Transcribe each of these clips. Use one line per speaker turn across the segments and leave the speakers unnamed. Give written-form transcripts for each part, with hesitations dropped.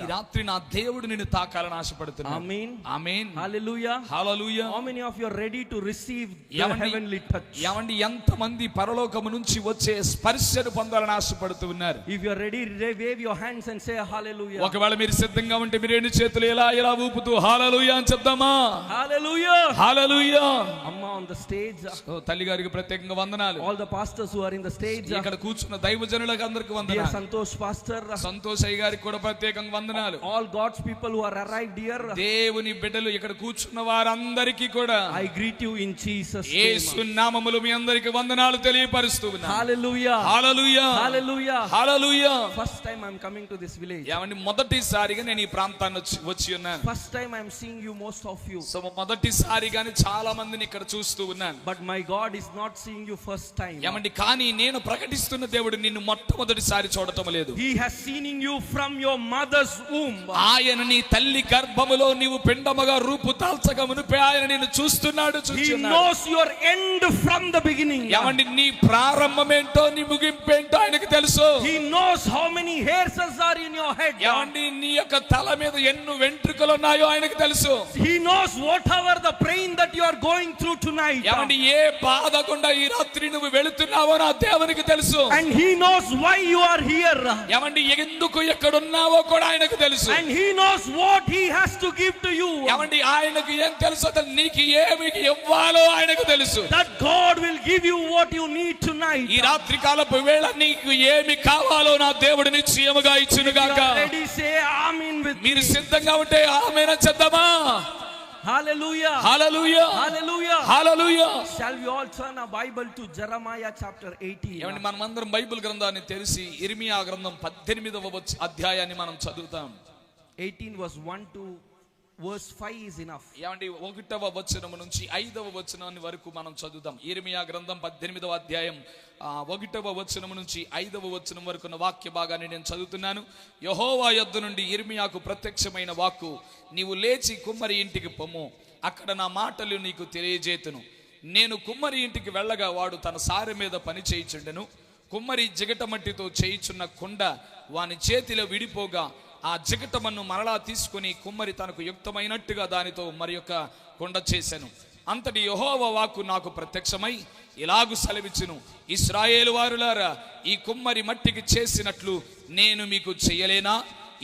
ఈ రాత్రి నా దేవుడు నిన్ను తాకాలని ఆశపడుతున్నాడు.
ఆమేన్.
ఆమేన్.
Hallelujah.
Hallelujah.
How many of you are ready to receive the heavenly touch?
ఏమండి ఎంతమంది పరలోకము నుంచి వచ్చే స్పర్శను పొందాలని ఆశపడుతూ ఉన్నారు?
If you are ready, wave your hands and say hallelujah.
ఒకవేళ మీరు సిద్ధంగా ఉంటే మీరు రెండు చేతులు ఇలా ఊపుతూ హల్లెలూయా అని చెప్దామా?
Hallelujah.
హల్లెలూయా.
అమ్మ on the stage.
తల్లి గారికి ప్రత్యేకంగా వందనాలు.
All the pastors who are in the stage.
ఇక్కడ కూర్చున్న దైవజనులకు అందరికీ వందనాలు.
Dear Santosh pastor.
సంతోష్ అయ్య గారికి కూడా ప్రత్యేకంగా వందనాలు.
All God's people who are arrived here.
దేవుని బిడ్డలు ఇక్కడ కూర్చున్న వారందరికీ కూడా
I greet you in Jesus name.
యేసు నామములో మీ అందరికీ వందనాలు తెలియపరుస్తూ ఉన్నాను.
Hallelujah.
Hallelujah.
Hallelujah.
Hallelujah.
First time I am coming to this village.
ఏమండి మొదటిసారిగా నేను ఈ ప్రాంతాన్ని వచ్చి ఉన్నాను.
First time I am seeing you, most of you.
So మొదటిసారిగానే చాలా మందిని ఇక్కడ చూస్తూ ఉన్నాను.
But my God is not seeing you first time.
ఏమండి కానీ నేను ప్రకటిస్తున్న దేవుడు నిన్ను మొట్టమొదటిసారి చూడటం లేదు.
He has seen you from your mother's womb.
ఆయన నీ తల్లి గర్భములో నీవు పిండముగా రూపు దాల్చగా మునుపే ఆయన నిన్ను చూస్తున్నాడు,
He knows your end from the beginning.
ఏమండి నీ ప్రారంభమేంటో నీ ముగింపేంటో ఆయనకు తెలుసు.
He knows how many hairs are in your head.
ఏమండి నీ యొక్క తల మీద ఎన్ని వెంట్రుకలు ఉన్నాయో ఆయనకు తెలుసు.
He knows whatever the pain that you are going through tonight.
ఏమండి ఏ బాధ గుండా ఈ రాత్రి నువ్వు వెళుతున్నావో నా దేవునికి తెలుసు.
And he knows why you are here.
ఏమండి ఎందుకు ఎక్కడ ఉన్నావో కూడా ఆయనకు తెలుసు.
And he knows what he has to give to you.
ఏమండి ఆయనకు ఏం తెలుసు, అతను నీకు ఏమి ఇవ్వాలో ఆయనకు తెలుసు.
That God will give you what you need tonight.
ఈ రాత్రి కాలపు వేళ నీకు ఏమి కావాలో నా దేవుడు నిశ్చయముగా ఇచ్చును గాక.
Ready, say amen with me.
మీరు సిద్ధంగా ఉంటే ఆమేన్ అని చెప్దామా?
Hallelujah.
Hallelujah.
Hallelujah.
Hallelujah.
Shall we all turn our Bible to Jeremiah chapter 18?
ఏమండి మనమందరం బైబిల్ గ్రంథాన్ని తెరిచి ఇర్మియా గ్రంథం 18వ అధ్యాయాన్ని మనం చదువుతాం.
18 verse 1 to verse 5 is enough.
ఏమండి 1వ వచనం నుంచి 5వ వచనాన్ని వరకు మనం చదువుదాం. ఇర్మియా గ్రంథం 18వ అధ్యాయం 1వ వచనం నుంచి 5వ వచనం వరకు ఉన్న వాక్య భాగాన్ని నేను చదువుతున్నాను. యెహోవా యొద్ద నుండి ఇర్మియాకు ప్రత్యక్షమైన వాక్కు, నీవు లేచి కుమ్మరి ఇంటికి పొమ్ము, అక్కడ నా మాటలు నీకు తెలియజేతును. నేను కుమ్మరి ఇంటికి వెళ్ళగా వాడు తన సారె మీద పని చేయుచుండెను. కుమ్మరి జిగటమట్టితో చేయుచున్న కుండ వాని చేతిలో విడిపోగా ఆ జిగటమన్ను మరలా తీసుకుని కుమ్మరి తనకు యుక్తమైనట్టుగా దానితో మరి యొక్క కొండ చేశాను. అంతటి యెహోవా వాక్కు నాకు ప్రత్యక్షమై ఇలాగు సెలవిచ్చును, ఇశ్రాయేలు వారులారా, ఈ కుమ్మరి మట్టికి చేసినట్లు నేను మీకు చేయలేనా?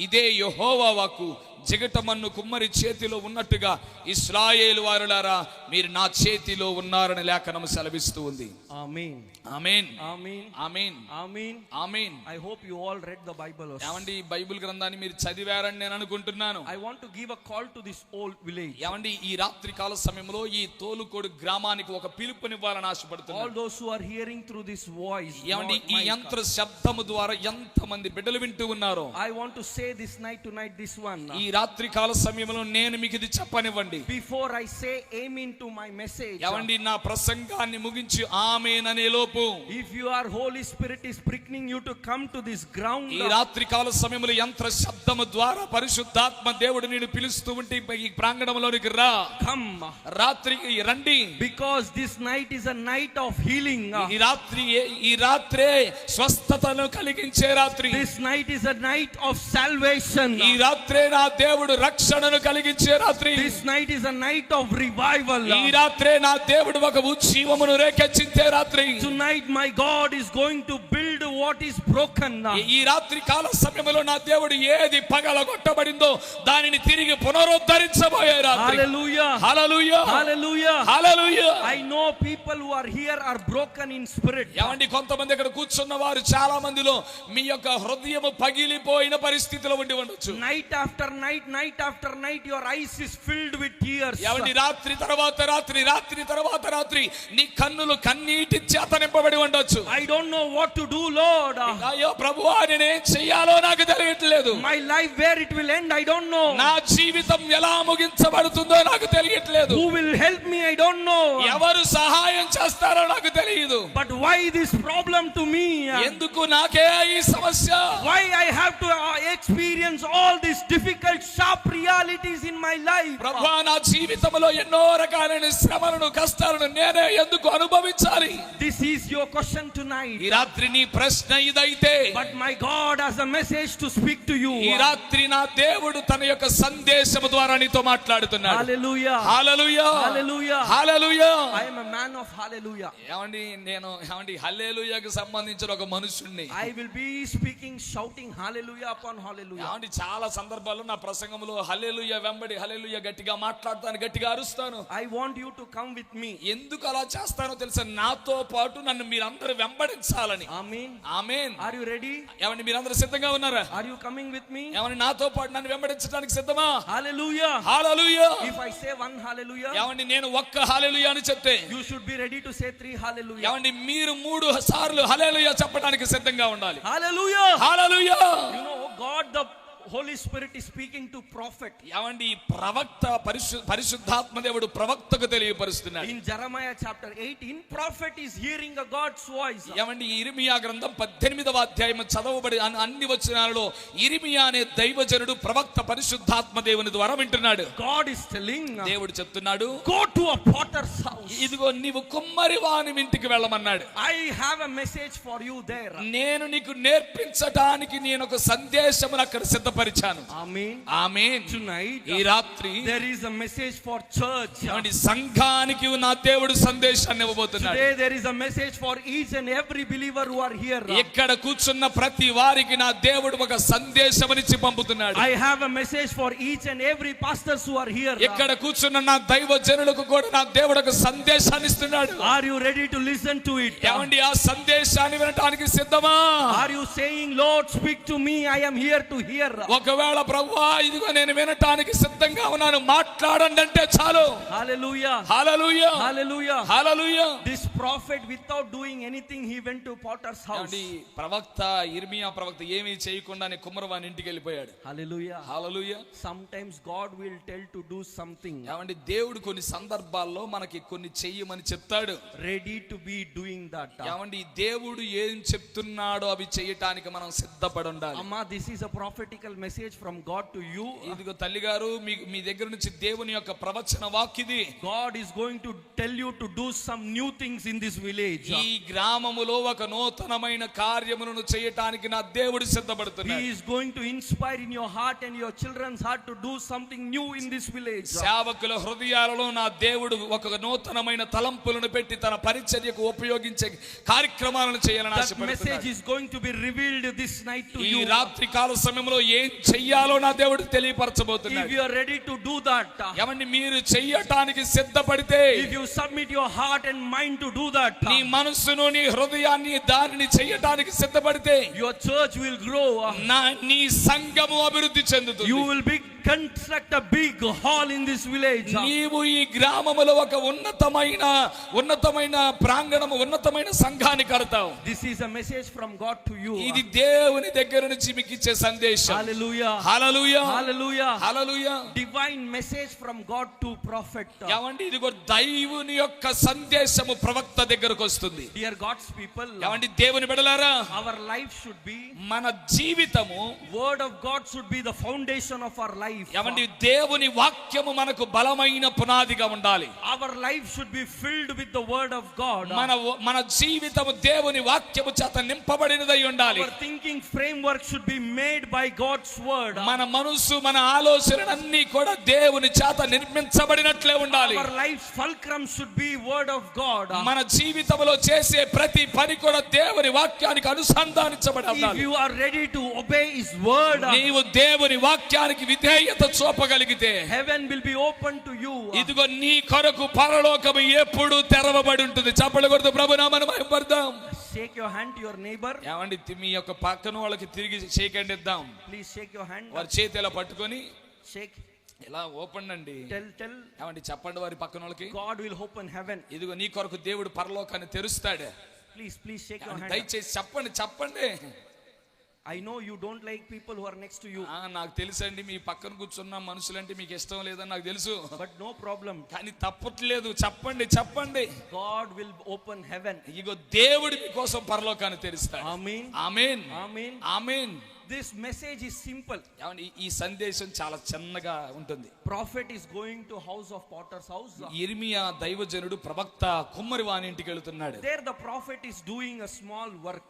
ఇదే యెహోవా వాక్కు. జిగటమన్ను కుమ్మరి చేతిలో ఉన్నట్టుగా ఇశ్రాయేలు వారులారా మీరు నా చేతిలో ఉన్నారని లేఖనం సెలవిస్తూ ఉంది.
ఆమేన్.
ఆమేన్.
ఆమేన్.
ఆమేన్.
ఆమేన్.
ఆమేన్.
I hope you all read the Bible.
ఏమండి ఈ బైబిల్ గ్రంథాన్ని మీరు చదివారని నేను అనుకుంటున్నాను.
I want to give a call to this old village.
ఏమండి ఈ రాత్రి కాల సమయంలో ఈ తోలుకోడు గ్రామానికి ఒక పిలుపునివ్వాలని ఆశపడుతున్నాను.
All those who are hearing through this voice.
ఏమండి ఈ యంత్ర శబ్దము ద్వారా ఎంతమంది బిడ్డలు వింటూ ఉన్నారో.
I want to say this night tonight this one.
ఈ రాత్రి కాల సమయంలో నేను మీకు ఇది చెప్పనివ్వండి.
Before I say amen to my message.
ఏమండి నా ప్రసంగాన్ని ముగించి ఆమేన్ అనే లోపు,
if you are Holy Spirit is pricking you to come to this ground.
ఈ రాత్రి కాల సమయంలో యంత్ర శబ్దము ద్వారా పరిశుద్ధాత్మ దేవుడు నిన్ను పిలుస్తూ ఉంటే ఈ ప్రాంగణంలోనికి రా.
Come.
రాత్రికి రండి.
Because this night is a night of healing.
ఈ రాత్రే స్వస్థతను కలిగించే రాత్రి.
This night is a night of salvation.
ఈ రాత్రే నా దేవుడు రక్షణను కలిగించే రాత్రి.
This night is a night of revival.
ఈ రాత్రే నా దేవుడు ఒక ఉజ్జీవమును రేకెత్తించే రాత్రి.
Tonight my God is going to build what is broken.
ఈ రాత్రి కాల సమయంలో నా దేవుడు ఏది పగలగొట్టబడిందో దానిని తిరిగి పునరుద్ధరించబోయే రాత్రి.
Hallelujah.
Hallelujah.
Hallelujah.
Hallelujah.
I know people who are here are broken in spirit.
ఏమండి కొంతమంది ఇక్కడ కూర్చున్న వారు చాలా మందిలో మీ యొక్క హృదయము పగిలిపోయిన పరిస్థితిలో ఉండి ఉండొచ్చు.
Night after night, night after night your eyes is filled with tears.
ఏమండి రాత్రి తర్వాత రాత్రి, రాత్రి తర్వాత రాత్రి నీ కన్నులు కన్నీటి చేత నింపబడి ఉండొచ్చు.
I don't know what to do, Lord.
అయ్యో ప్రభువా నేనేం చెయ్యాలో నాకు తెలియట్లేదు.
My life where it will end I don't know.
నా జీవితం ఎలా ముగించబడుతుందో నాకు తెలియట్లేదు.
Who will help me I don't know.
ఎవరు సహాయం చేస్తారో నాకు తెలియదు.
But why this problem to me?
ఎందుకు నాకే ఈ సమస్య?
Why I have to experience all these difficult difficult, sharp realities in my life?
ప్రభువా నా జీవితంలో ఎన్నో రకాలైన శ్రమలను కష్టాలను నేనే ఎందుకు అనుభవించాలి?
This is your question tonight.
ఈ రాత్రి నీ ప్రశ్న ఇదైతే,
But my God has a message to speak to you.
ఈ రాత్రి నా దేవుడు తన యొక్క సందేశము ద్వారా నీతో మాట్లాడుతున్నాడు.
Hallelujah.
Hallelujah,
Hallelujah.
Hallelujah.
I am a man of hallelujah.
ఏమండి హల్లెలూయాకు సంబంధించిన ఒక మనుషుణ్ణి.
I will be speaking, shouting hallelujah upon hallelujah.
ఏమండి చాలా సందర్భాల్లో నా ప్రసంగంలో హల్లెలూయా వెంబడి హల్లెలూయా గట్టిగా మాట్లాడతాను, గట్టిగా అరుస్తాను.
I want you to come with me.
ఎందుకు అలా చేస్తానో తెలుసా? నాతో పాటు నన్ను మీరందరూ వెంబడించాలని.
Amen.
Amen.
Are you ready?
ఏమండి మీరందరూ సిద్ధంగా ఉన్నారా?
Are you coming with me?
ఏమండి నాతో పాటు నన్ను వెంబడించడానికి సిద్ధమా?
Hallelujah.
Hallelujah.
If I say one hallelujah,
ఏమండి నేను ఒక్క హల్లెలూయా అని చెప్తే,
you should be ready to say three hallelujah.
ఏమండి మీరు 3 సార్లు హల్లెలూయా చెప్పడానికి సిద్ధంగా ఉండాలి.
Hallelujah.
Hallelujah.
You know, God the Holy Spirit is speaking to prophet.
ఏమండి ఈ ప్రవక్త పరిశుద్ధాత్మ దేవుడు ప్రవక్తకు తెలియపరుస్తున్నాడు.
In Jeremiah chapter 18, prophet is hearing a God's voice.
ఏమండి ఇర్మియా గ్రంథం 18వ అధ్యాయం చదవబడి అన్ని వచనాలలో ఇర్మియా అనే దైవజనుడు ప్రవక్త పరిశుద్ధాత్మ దేవుని ద్వారా వింటున్నాడు.
God is telling,
దేవుడు చెప్తున్నాడు,
go to a potter's house.
ఇదిగో నీవు కుమ్మరి వాని ఇంటికి వెళ్ళమన్నాడు.
I have a message for you there.
నేను నీకు నేర్పించడానికి నేను ఒక సందేశమును అక్కడ సిద్ధపరిచాను.
Amen.
ఆమేన్.
Tonight,
ఈ రాత్రి
there is a message for church.
ఏమండి సంఘానికి నా దేవుడు సందేశాన్ని ఇవ్వబోతున్నాడు.
Today there is a message for each and every believer who are here.
ఇక్కడ కూర్చున్న ప్రతి వారికి నా దేవుడు ఒక సందేశమునిచ్చి పంపుతున్నాడు.
I have a message for each and every pastors who are here.
ఇక్కడ కూర్చున్న నా దైవజనులకు కూడా నా దేవుడు ఒక సందేశాన్ని ఇస్తున్నాడు.
Are you ready to listen to it?
ఏమండి ఆ సందేశాన్ని వినడానికి సిద్ధమా?
Are you saying, Lord, speak to me, I am here to hear?
ఒకవేళ ప్రభువా ఇదిగో నేను వినటానికి సిద్ధంగా ఉన్నాను, మాట్లాడండి అంటే చాలు.
Hallelujah.
Hallelujah.
Hallelujah.
Hallelujah.
This prophet, without doing anything, he went to potter's house.
ఏమండి ప్రవక్త ఇర్మియా ప్రవక్త ఏమీ చేయకుండానే కుమ్మరివాని ఇంటికి వెళ్ళిపోయాడు.
Hallelujah.
Hallelujah.
Sometimes God will tell to do something.
ఏమండి దేవుడు కొన్ని సందర్భాల్లో మనకి కొన్ని చెయ్యమని చెప్తాడు.
Ready to be doing that.
ఏమండి దేవుడు ఏం చెప్తున్నాడో అవి చేయటానికి మనం సిద్ధపడి ఉండాలి.
Amma, this is a prophetical message from God to you.
ఇదిగో తల్లి గారు మీ దగ్గర నుంచి దేవుని యొక్క ప్రవచన వాక్యది.
God is going to tell you to do some new things in this village.
ఈ గ్రామములో ఒక నూతనమైన కార్యములను చేయటానికి నా దేవుడు సిద్ధపడుతున్నాడు.
He is going to inspire in your heart and your children's heart to do something new in this village.
సేవకుల హృదయాలలో నా దేవుడు ఒక నూతనమైన తలంపులను పెట్టి తన పరిచర్యకు ఉపయోగించే కార్యక్రమాలను చేయాలని
That
ఆశపడుతున్నాడు.
message is going to be revealed this night to
ఈ
you.
రాత్రి కాల సమయంలో ఏం చెయ్యాలో నా దేవుడు తెలియపరచబోతున్నాడు.
If you are ready to do that,
ఏమండి మీరు చెయ్యటానికి సిద్ధపడితే,
if you submit your heart and mind to do that,
నీ మనసును నీ హృదయాన్ని దానిని చెయ్యటానికి సిద్ధపడితే
your church will grow.
నీ సంఘము అభివృద్ధి చెందుతుంది.
You will construct a big hall in this village.
నీవు ఈ గ్రామములో ఒక ఉన్నతమైన ప్రాంగణము ఉన్నతమైన సంఘాన్ని కడతావు.
This is a message from God to you.
ఇది దేవుని దగ్గర నుంచి మీకు ఇచ్చే సందేశం.
Hallelujah.
Hallelujah.
Hallelujah.
Hallelujah.
Divine message from God to prophet.
ఏమండి ఇదిగో దైవుని యొక్క సందేశము ప్రవక్త దగ్గరకు వస్తుంది.
Dear God's people,
ఏమండి దేవుని బిడ్డలారా,
our life should be,
మన జీవితము
word of God should be the foundation of our life.
ఏమండి దేవుని వాక్యము మనకు బలమైన పునాదిగా ఉండాలి.
Our life should be filled with the word of God.
మన జీవితము దేవుని వాక్యము చేత నింపబడినదై ఉండాలి.
Our thinking framework should be made by God's word.
మన మనసు మన ఆలోచనలన్నీ కూడా దేవుని చేత నిర్మించబడినట్లే ఉండాలి.
Our life's fulcrum should be word of God.
మన జీవితంలో చేసే ప్రతి పని కూడా దేవుని వాక్యానికి అనుసంధానించబడి
If
ఉండాలి.
you are ready to obey his word,
నీవు దేవుని వాక్యానికి విధేయత చూపగలిగితే
heaven will be open to you.
ఇదిగో నీ కొరకు పరలోకము ఎప్పుడు తెరవబడి ఉంటుంది. చప్పట్లు కొడుతూ ప్రభునామమును మహిమపడదాం.
Shake your hand to your neighbor.
ఏమండి మీ యొక్క పక్కన వాళ్ళకి తిరిగి షేక్ హ్యాండ్ ఇద్దాం.
Please shake your hand.
వారి చేతి ఇలా పట్టుకొని
Shake.
ఇలా ఓపెన్ అండి.
Tell.
ఏమండి చెప్పండి వారి పక్కన వాళ్ళకి,
God will open heaven.
ఇదిగో నీ కొరకు దేవుడు పరలోకాన్ని తెరుస్తాడు.
Please shake your hand.
దయచేసి చెప్పండి.
I know you don't like people who are next to you.
నాకు తెలుసండి మీ పక్కన కూర్చున్న మనుషులంటే మీకు ఇష్టం లేదని నాకు తెలుసు.
But no problem.
కానీ తప్పట్లేదు. చెప్పండి.
God will open heaven.
ఇదిగో దేవుడు మీకోసం పరలోకాన్ని తెరుస్తాడు.
Amen.
Amen.
Amen.
Amen.
This message is simple.
ఏమండి ఈ సందేశం చాలా చిన్నగా ఉంటుంది.
Prophet is going to house of potter's house.
యిర్మీయా దైవజనుడు ప్రవక్త కుమ్మరి వాని ఇంటికి వెళ్తున్నాడు.
There the prophet is doing a small work.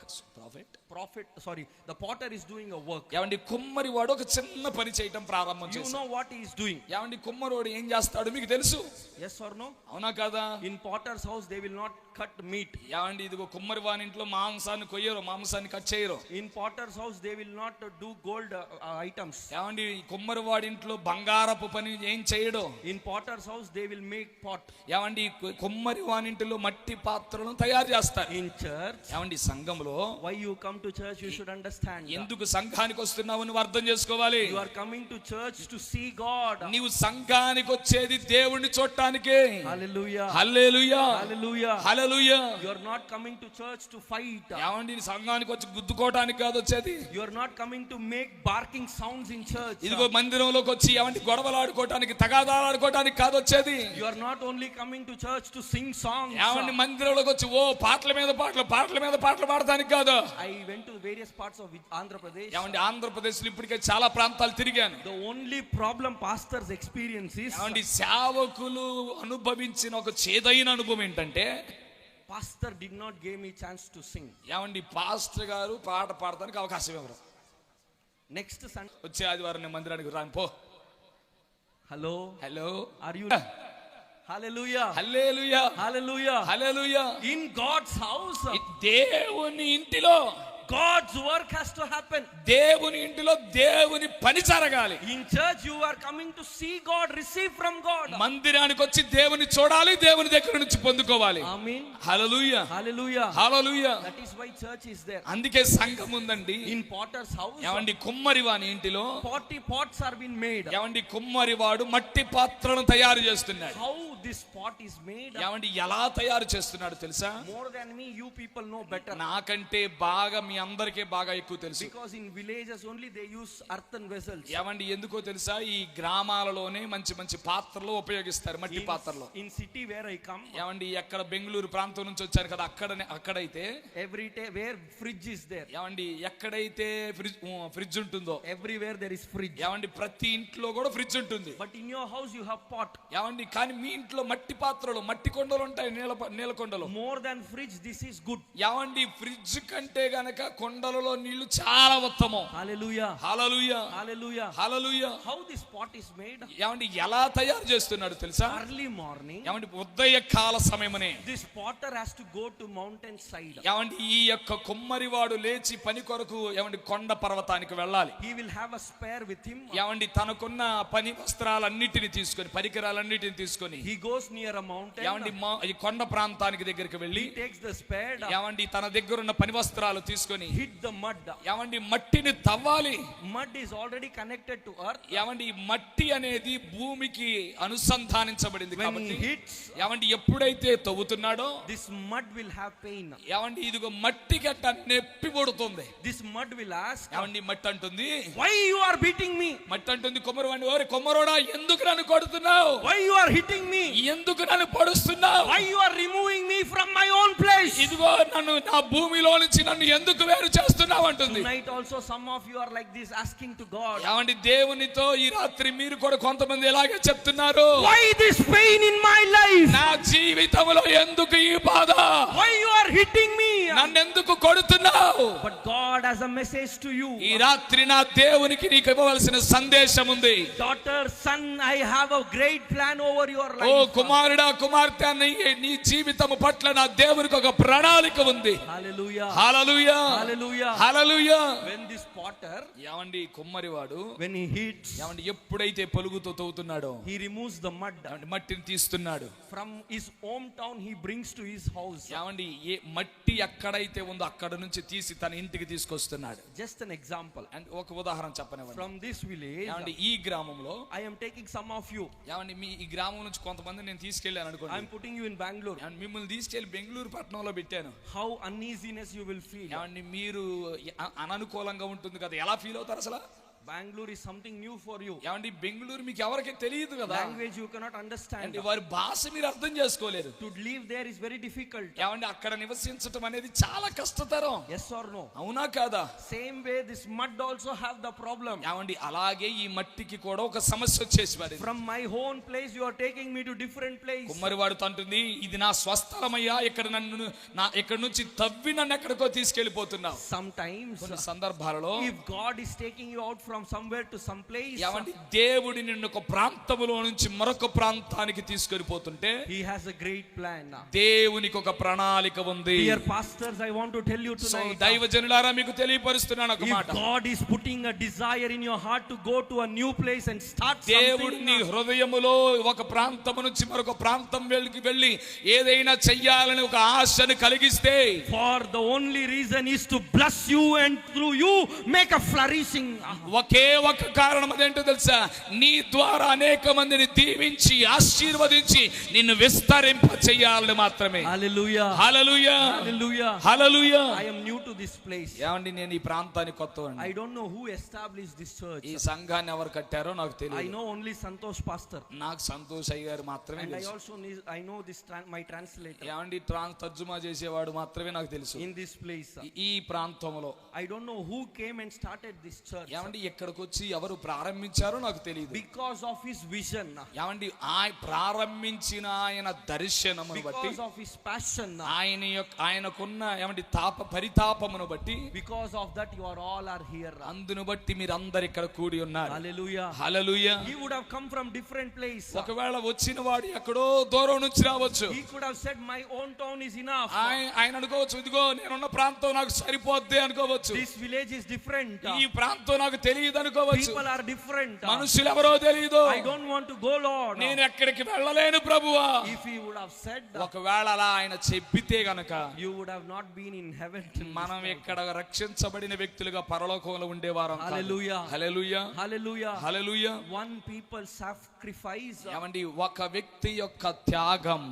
The potter is doing a work.
ఏమండి కుమ్మరి వాడు ఒక చిన్న పని చేయటం ప్రారంభం
You
చేశాడు.
know what he is doing?
ఏమండి కుమ్మరోడు ఏం చేస్తాడు మీకు తెలుసు?
Yes or no?
అవునా కదా?
In potter's house they will not cut meat.
ఏమండి ఇదిగో కుమ్మరి వాని ఇంట్లో మాంసాన్ని కొయ్యరు, మాంసాన్ని కట్ చేయరు.
In potter's house they will not do gold items.
ఏమండి కుమ్మరి వాడి ఇంట్లో బంగారపు పని ఏం చేయడు.
In potter's house they will make pot.
ఏమండి కుమ్మరి వాని ఇంట్లో మట్టి పాత్రలను తయారు చేస్తారు.
In church,
ఏమండి సంఘంలో
why you come to church you should understand.
ఎందుకు సంఘానికి వస్తున్నావు నువ్వు అర్థం చేసుకోవాలి.
You are coming to church to see God.
నీవు సంఘానికి వచ్చేది దేవుణ్ణి చూడటానికే.
Hallelujah.
Hallelujah.
Hallelujah.
Hallelujah.
You are not coming to church to fight.
ఏమండి సంఘానికి వచ్చి గుద్దుకోవడానికి కాదు వచ్చేది.
You are not coming to make barking sounds in church.
ఇదిగో మందిరంలోకి వచ్చి ఏమండి గొడవలాడుకోవడానికి తగాదాలాడుకోవడానికి కాదు వచ్చేది.
You are not only coming to church to sing songs.
ఏమండి మందిరంలోకి వచ్చి ఓ పాటల మీద పాటలు పాడడానికి కాదు.
I went to various parts of Andhra Pradesh.
ఏమండి ఆంధ్రప్రదేశ్ లో ఇప్పటికే చాలా ప్రాంతాలు తిరిగాను.
The only problem pastors experience is
ఏమండి సేవకులు అనుభవించిన ఒక చేదైన అనుభవం ఏంటంటే
pastor did not give me chance to sing.
ఏమండి పాస్టర్ గారు పాట పాడడానికి అవకాశం ఇవ్వరు.
Next Sunday
వచ్చే ఆదివారం నేను మందిరానికి రాను పో.
Hello are you hallelujah
hallelujah
hallelujah
hallelujah.
in God's house
దేవుని ఇంటిలో
God's work has to happen.
దేవుని ఇంటిలో దేవుని పని జరగాలి.
In church you are coming to see God, receive from God.
మందిరానికి వచ్చి దేవుని చూడాలి, దేవుని దగ్గర నుంచి పొందుకోవాలి.
Amen.
Hallelujah
Hallelujah.
Hallelujah.
That is why church is there.
అందుకే సంఘం ఉందండి.
In potter's house
ఏమండి కుమ్మరి వాని ఇంటిలో
40 pots are being made.
ఏమండి కుమ్మరి వాడు మట్టి పాత్రను తయారు చేస్తున్నాడు.
How this pot is made?
ఏమండి ఎలా తయారు చేస్తున్నాడు తెలుసా?
More than me you people know better.
నాకంటే బాగా మీ అందరికీ బాగా ఎక్కువ తెలుసు.
Because in villages only they use earthen vessels.
ఏమండి ఎందుకో తెలుసా? ఈ గ్రామాలలోనే మంచి మంచి పాత్రలు ఉపయోగిస్తారు, మట్టి పాత్రలు.
In city where I come,
ఏమండి ఎక్కడ బెంగళూరు ప్రాంతం నుంచి వచ్చాను కదా, అక్కడైతే
every day where fridge is there.
ఏమండి ఎక్కడైతే ఫ్రిడ్జ్ ఉంటుందో
everywhere there is fridge.
ఏమండి ప్రతి ఇంట్లో కూడా ఫ్రిడ్జ్ ఉంటుంది.
But in your house you have pot.
ఏమండి కానీ మీ ఇంట్లో మట్టి పాత్రలు, మట్టి కొండలు ఉంటాయి, నీళ్ళ కొండలు.
More than fridge this is good.
ఏమండి ఫ్రిడ్జ్ కంటే గనక కొండలలో నీళ్లు చాలా ఉత్తమం.
Hallelujah.
Hallelujah
Hallelujah.
Hallelujah.
How this pot is made?
ఏమండి ఎలా తయారు చేస్తున్నాడు తెలుసా?
Early morning.
ఏమండి ఉదయ కాల సమయమనే
This potter has to go to mountain side.
ఏమండి ఈ యొక్క కుమ్మరివాడు లేచి పని కొరకు ఏమండి కొండ పర్వతానికి వెళ్ళాలి.
He will have a spare with him.
ఏమండి తనకున్న పని వస్త్రాలన్నిటిని తీసుకొని, పరికరాలన్నిటిని తీసుకొని
He goes near a mountain.
ఏమండి ఈ కొండ ప్రాంతానికి దగ్గరికి వెళ్ళి
He takes the spade.
ఏమండి తన దగ్గర ఉన్న పని వస్త్రాలు తీసుకొని
Hit the mud.
ఏమండి మట్టిని తవ్వాలి.
Mud is already connected to earth.
ఏమండి ఈ మట్టి అనేది భూమికి అనుసంధానించబడింది
When
కాబట్టి
he hits,
ఏమండి ఎప్పుడైతే తవ్వుతున్నాడో
this mud will have pain.
ఏమండి ఇదిగో మట్టి గట్ట నొప్పి పుడుతుంది.
This mud will ask,
ఏమండి మట్టి అంటుంది,
why you are beating me?
మట్టి అంటుంది కుమ్మరివాడిని, ఓరి కుమ్మరోడా ఎందుకు నన్ను కొడుతున్నావు?
Why you are hitting me?
ఎందుకు నన్ను పొడుస్తున్నావు?
Why you are removing me from my own place?
ఇదిగో నన్ను నా భూమిలో నుంచి నన్ను ఎందుకు వేరు చేస్తున్నావు అంటుంది.
Tonight also some of you are like this asking to God.
ఏమండి దేవునితో ఈ రాత్రి మీరు కూడా కొంతమంది ఇలాగే చెప్తున్నారు,
Why this pain in my life?
నా జీవితంలో ఎందుకు ఈ బాధ?
Why you are hitting me?
నన్ను ఎందుకు కొడుతున్నావు?
But God has a message to you.
ఈ రాత్రి నా దేవునికి నీకు ఇవ్వవలసిన సందేశం ఉంది.
Daughter, son, I have a great plan over your
oh
life.
కుమారుడా కుమార్తె, నీ జీవితం పట్ల నా దేవునికి ఒక ప్రణాళిక ఉంది.
Hallelujah.
Hallelujah
Hallelujah.
Hallelujah.
When this potter,
ఏమండి కుమ్మరివాడు
when he hits,
ఏమండి ఎప్పుడైతే పొలుగుతో తవ్వుతున్నాడో
he removes the mud
మట్టిని తీస్తున్నాడు.
from his hometown, he brings to his house.
ఏమండి ఏ మట్టి ఎక్కడైతే ఉందో అక్కడ నుంచి తీసి తన ఇంటికి తీసుకొస్తున్నాడు.
Just an example.
అండ్ ఒక ఉదాహరణ చెప్పనివ్వండి.
From this village,
ఏమండి ఈ గ్రామంలో
I am taking some of you.
ఏమండి మీ ఈ గ్రామం నుంచి కొంతమంది నేను తీసుకెళ్ళాను
I am
అనుకోండి.
putting you in Bangalore.
ఏమండి మిమ్మల్ని తీసుకెళ్లి బెంగళూరు పట్టణంలో పెట్టాను.
How uneasiness you will feel.
ఏమండి మీరు అననుకూలంగా ఉంటుంది కదా, ఎలా ఫీల్ అవుతారు అసలు?
Bangalore is something new for you.
ఏమండి బెంగళూరు మీకు ఎవరికి తెలియదు కదా,
Language you cannot understand.
అంటే వారి భాష మీరు అర్థం చేసుకోలేరు.
To live there is very difficult.
ఏమండి అక్కడ నివసించటం అనేది చాలా కష్టతరం.
Yes or no?
అవునా కాదా?
Same way this mud also have the problem.
ఏమండి అలాగే ఈ మట్టికి కూడా ఒక సమస్య వచ్చేసి పడింది.
From my own place you are taking me to different place.
కుమ్మరివాడు అంటుంది, ఇది నా స్వస్థలమయ్యా, ఇక్కడ ఇక్కడ నుంచి తవ్వి నన్ను ఎక్కడికో తీసుకెళ్లిపోతున్నావు.
Sometimes
కొన్ని సందర్భాలలో
if God is taking you out from somewhere to some place,
ఏమండి దేవుడు నిన్ను ఒక ప్రాంతములో నుంచి మరొక ప్రాంతానికి తీసుకెళ్లిపోతుంటే
he has a great plan.
దేవునికి ఒక ప్రణాళిక ఉంది.
Dear pastors, I want to tell you tonight,
దైవజనులారా మీకు తెలియపరుస్తున్నాను ఒక మాట.
if God is putting a desire in your heart to go to a new place and start
దేవుడు
something,
నీ హృదయములో ఒక ప్రాంతము నుంచి మరొక ప్రాంతం వెళ్ళి ఏదైనా చెయ్యాలని ఒక ఆశను కలిగిస్తే,
for the only reason is to bless you and through you make a flourishing.
ఒకే ఒక కారణం అదేంటో తెలుసా? నీ ద్వారా అనేక మందిని దీవించి ఆశీర్వదించి నిన్ను విస్తరింప చేయాలని మాత్రమే.
Hallelujah.
Hallelujah.
Hallelujah.
Hallelujah.
I am new to this place.
ఏమండి నేను ఈ ప్రాంతానికి కొత్తవాడిని.
I don't know who established this church.
ఈ సంఘాన్ని ఎవరు కట్టారో నాకు
I
తెలియదు.
know only Santosh pastor.
నాకు సంతోష్ అయ్య గారు మాత్రమే
And I
తెలుసు.
also I know this my translator
ఏమండి తర్జుమా చేసేవాడు మాత్రమే నాకు తెలుసు.
in this place.
ఈ ప్రాంతంలో
I don't know who came and started this church.
ఏమండి ఇక్కడికి వచ్చి ఎవరు ప్రారంభించారో నాకు తెలియదు.
Because of his vision,
ఏమండి ప్రారంభించిన ఆయన దర్శనమును బట్టి,
because of his passion,
ఆయనకున్న ఏమండి పరితాపమును బట్టి,
because of that you are all are here.
అందును బట్టి మీరు అందరు ఇక్కడ కూడి ఉన్నారు.
Hallelujah.
Hallelujah.
He would have come from different place.
ఒకవేళ వచ్చిన వాడు ఎక్కడో దూరం నుంచి రావచ్చు.
He could have said my own town is enough.
ఆయన అనుకోవచ్చు, ఇదిగో నేనున్న ప్రాంతం నాకు సరిపోద్ది అనుకోవచ్చు.
This village is different.
ఈ ప్రాంతం నాకు తెలియదు అనుకోవచ్చు.
People are different.
మనుషులు ఎవరో తెలియదు.
I don't want to go, Lord.
నేను ఎక్కడికి వెళ్ళలేను ప్రభువా.
If he would have said,
ఒకవేళ అలా ఆయన చెప్పితే గనక
you would have not been in heaven.
మనం ఇక్కడ రక్షించబడిన వ్యక్తులుగా పరలోకంలో ఉండేవారం.
Hallelujah.
హల్లెలూయా.
Hallelujah.
హల్లెలూయా.
One people sacrifice.
ఏమండి ఒక వ్యక్తి యొక్క త్యాగం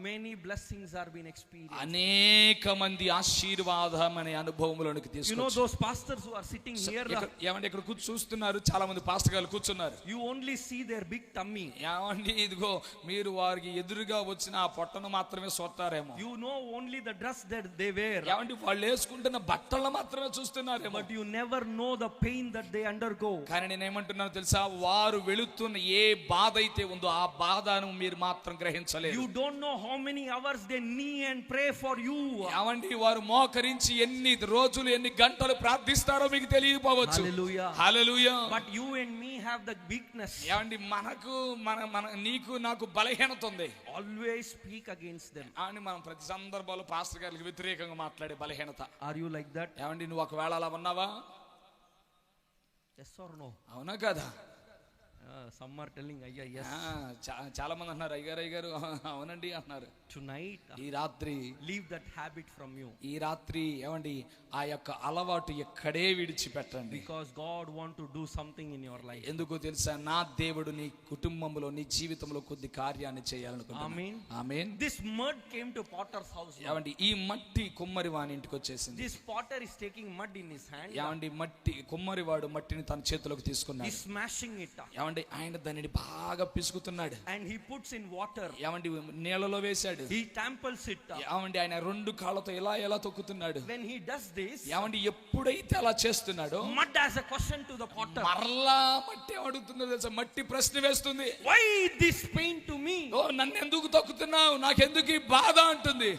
Many blessings are being experienced.
అనేక మంది ఆశీర్వాదం అనే అనుభవములోనికి
You know
తీసుకొచ్చి,
those pastors who are sitting here,
ఏమండి ఇక్కడ చూస్తున్నారు చాలా మంది పాస్టర్ గారు కూర్చున్నారు.
you only see their big tummy.
ఏమండి ఇదిగో మీరు వారికి ఎదురుగా వచ్చిన ఆ పొట్టను మాత్రమే చూస్తారేమో.
You know only the dress that they wear.
ఏమండి వాళ్ళు వేసుకుంటున్న బట్టలను మాత్రమే చూస్తున్నారేమో.
But you never know the pain that they undergo.
కానీ నేను ఏమంటున్నాను తెలుసా? వారు వెళుతున్న ఏ బాధ అయితే ఉందో ఆ బాధను మీరు మాత్రం గ్రహించలేరు.
You don't know how many hours they kneel and pray for you.
ఏమండి వారు మోకరించి ఎన్ని రోజులు ఎన్ని గంటలు ప్రార్థిస్తారో మీకు తెలియకపోవచ్చు.
Hallelujah.
Hallelujah.
But you and me have the weakness.
ఏమండి మనకు నీకు నాకు బలహీనత ఉంది.
Always speak against them.
అని మనం ప్రతి సందర్భంలో పాస్టర్ గారికి వ్యతిరేకంగా మాట్లాడే బలహీనత.
Are you like that?
ఏమండి నువ్వు ఒకవేళ అలా ఉన్నావా?
Yes or no?
అవునా కదా?
Some are telling అయ్యా yes.
చాలా మంది అంటున్నారు అయ్యగారు అవునండి అంటున్నారు.
Tonight,
ఈ రాత్రి
leave that habit from you.
ఈ రాత్రి ఏమండి ఆ యొక్క అలవాటు ఎక్కడే విడిచిపెట్టండి.
Because God want to do something in your life.
ఎందుకో తెలుసా? నా దేవుడు నీ కుటుంబంలో నీ జీవితంలో కొద్ది కార్యాన్ని చేయాలనుకుంటున్నాడు.
Amen.
Amen.
This mud came to potter's house.
ఏమండి ఈ మట్టి కుమ్మరి వాని ఇంటికి వచ్చేసింది.
This potter is taking mud in his hand.
ఏమండి కుమ్మరి వాడు మట్టిని తన చేతిలోకి తీసుకున్నాడు.
He's smashing it.
ఏమండి ఆయన దానిని బాగా పిసుకుతున్నాడు.
And he puts in water.
ఏమండి నీళ్ళలో వేశాడు.
He tramples it.
ఏమండి ఆయన రెండు కాళ్ళతో ఎలా తొక్కుతున్నాడు.
When he does this,
ఏమండి ఎప్పుడైతే అలా చేస్తున్నాడో
mud has a question to the potter.
మరలా మట్టి అడుగుతుందో తెలుసా? మట్టి ప్రశ్న వేస్తుంది.
Why this pain to me?
ఓ నన్ను ఎందుకు తొక్కుతున్నావు, నాకెందుకు ఈ బాధ అంటుంది.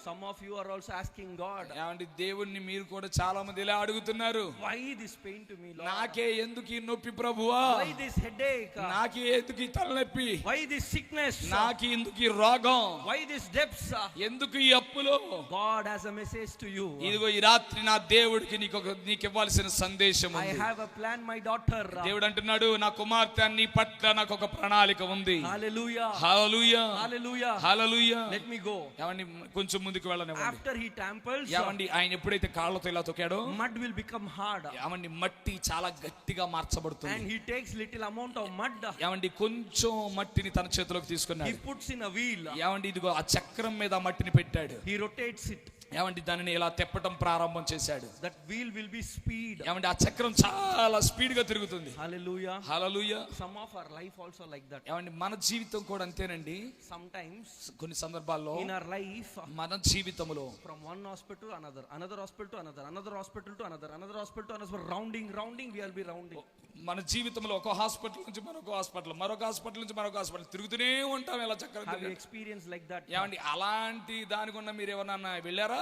Some of you are also asking God.
ఏమండి దేవుణ్ణి మీరు కూడా చాలా మంది ఇలా అడుగుతున్నారు.
Why this pain to me, Lord?
నాకే ఎందుకు ఈ నొప్పి ప్రభువా?
Why this headache?
నాకే ఎందుకు ఈ తలనొప్పి?
Why this sickness?
నాకే ఎందుకు ఈ రోగం?
Why this debts?
ఎందుకు ఈ అప్పులు?
God has a message to you.
ఇదిగో ఈ రాత్రి నా దేవుడికి నీకు ఇవ్వాల్సిన సందేశం
I
ఉంది.
have a plan, my daughter.
దేవుడు అంటున్నాడు నా కుమార్తె నీ పట్ల నాకు ఒక ప్రణాళిక ఉంది.
Hallelujah.
హల్లెలూయా.
Hallelujah.
హల్లెలూయా.
Let me go.
ఏమండి కొంచెం ముందుకు వెళ్ళనివ్వండి.
After he tramples,
ఏమండి ఆయన ఎప్పుడైతే కాళ్ళతో ఇలా తొక్కాడో
mud will become hard.
ఏమండి మట్టి చాలా గట్టిగా మార్చబడుతుంది.
And he takes little amount of mud.
ఏమండి కొంచెం మట్టిని తన చేతిలోకి తీసుకున్నాడు.
He puts in a wheel.
ఏమండి ఇదిగో ఆ చక్రం మీద ఆ మట్టిని పెట్టాడు.
He rotates it.
ఏమండి దానిని ఇలా తిప్పటం ప్రారంభం చేశాడు.
that wheel will be speed.
ఏమండి ఆ చక్రం చాలా స్పీడ్ గా తిరుగుతుంది.
Hallelujah.
Hallelujah.
Some of our life also like that.
ఏమండి మన జీవితం కూడా అంతేనండి.
Sometimes
కొన్ని సందర్భాల్లో
in our life,
మన జీవితంలో
from one hospital to another, another hospital to another, another hospital to another, another hospital to another, rounding we will be rounding.
మన జీవితంలో ఒక హాస్పిటల్ నుంచి మరొక హాస్పిటల్, మరొక హాస్పిటల్ నుంచి మరొక హాస్పిటల్ తిరుగుతూనే ఉంటాం ఇలా చక్రం
Have you
తిరిగి.
experienced like that?
ఏమండి అలాంటి దానికన్నా మీరు ఏమన్నా వెళ్ళారా?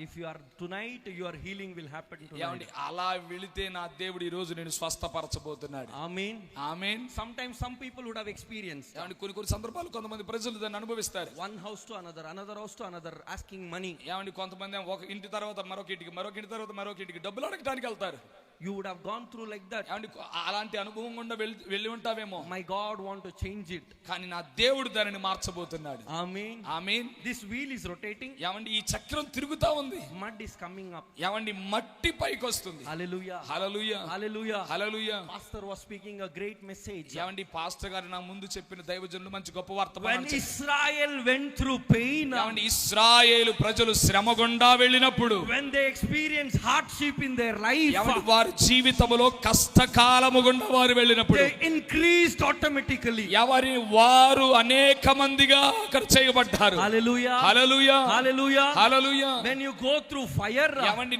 If you are tonight, your healing will happen
ఏమండి
tonight.
అలా వెళితే నా దేవుడు ఈ రోజు నేను స్వస్థపరచబోతున్నాడు.
Amen.
Amen.
Sometimes some people would have experienced
ఏమండి కొన్ని సందర్భాలు కొంతమంది ప్రజలు దాన్ని అనుభవిస్తారు.
one house to another, another house to another, asking money.
ఏమండి కొంతమంది ఒక ఇంటి తర్వాత మరొక ఇంటికి, మరొక ఇంటి తర్వాత మరొక ఇంటికి డబ్బులు అడగడానికి వెళ్తారు.
You would have gone through like that.
ఏమండి అలాంటి అనుభవం గుండా వెళ్ళి ఉంటావేమో.
My God want to change it.
కానీ నా దేవుడు దానిని మార్చబోతున్నాడు.
Amen.
Amen.
This wheel is rotating.
ఏమండి ఈ చక్రం తిరుగుతా ఉంది.
Mud is coming up.
ఏమండి మట్టి పైకి వస్తుంది.
Hallelujah.
Hallelujah.
Hallelujah.
Hallelujah.
Pastor was speaking a great message.
ఏమండి పాస్టర్ గారు నా ముందు చెప్పిన దైవజనులు మంచి గొప్ప
When
వర్తమానం చెప్పారు.
Israel went through pain,
ఏమండి ఇశ్రాయేలు ప్రజలు శ్రమ గుండా వెళ్ళినప్పుడు,
when they experienced hardship in their life,
ఏమండి వారి జీవితంలో కష్టకాలము గుండా వారు వెళ్ళినప్పుడు
they increased automatically.
వారు అనేక మందిగా అక్కడ చేయబడ్డారు.
Hallelujah.
Hallelujah.
Hallelujah.
Hallelujah.
When you go through fire,
ఏమండి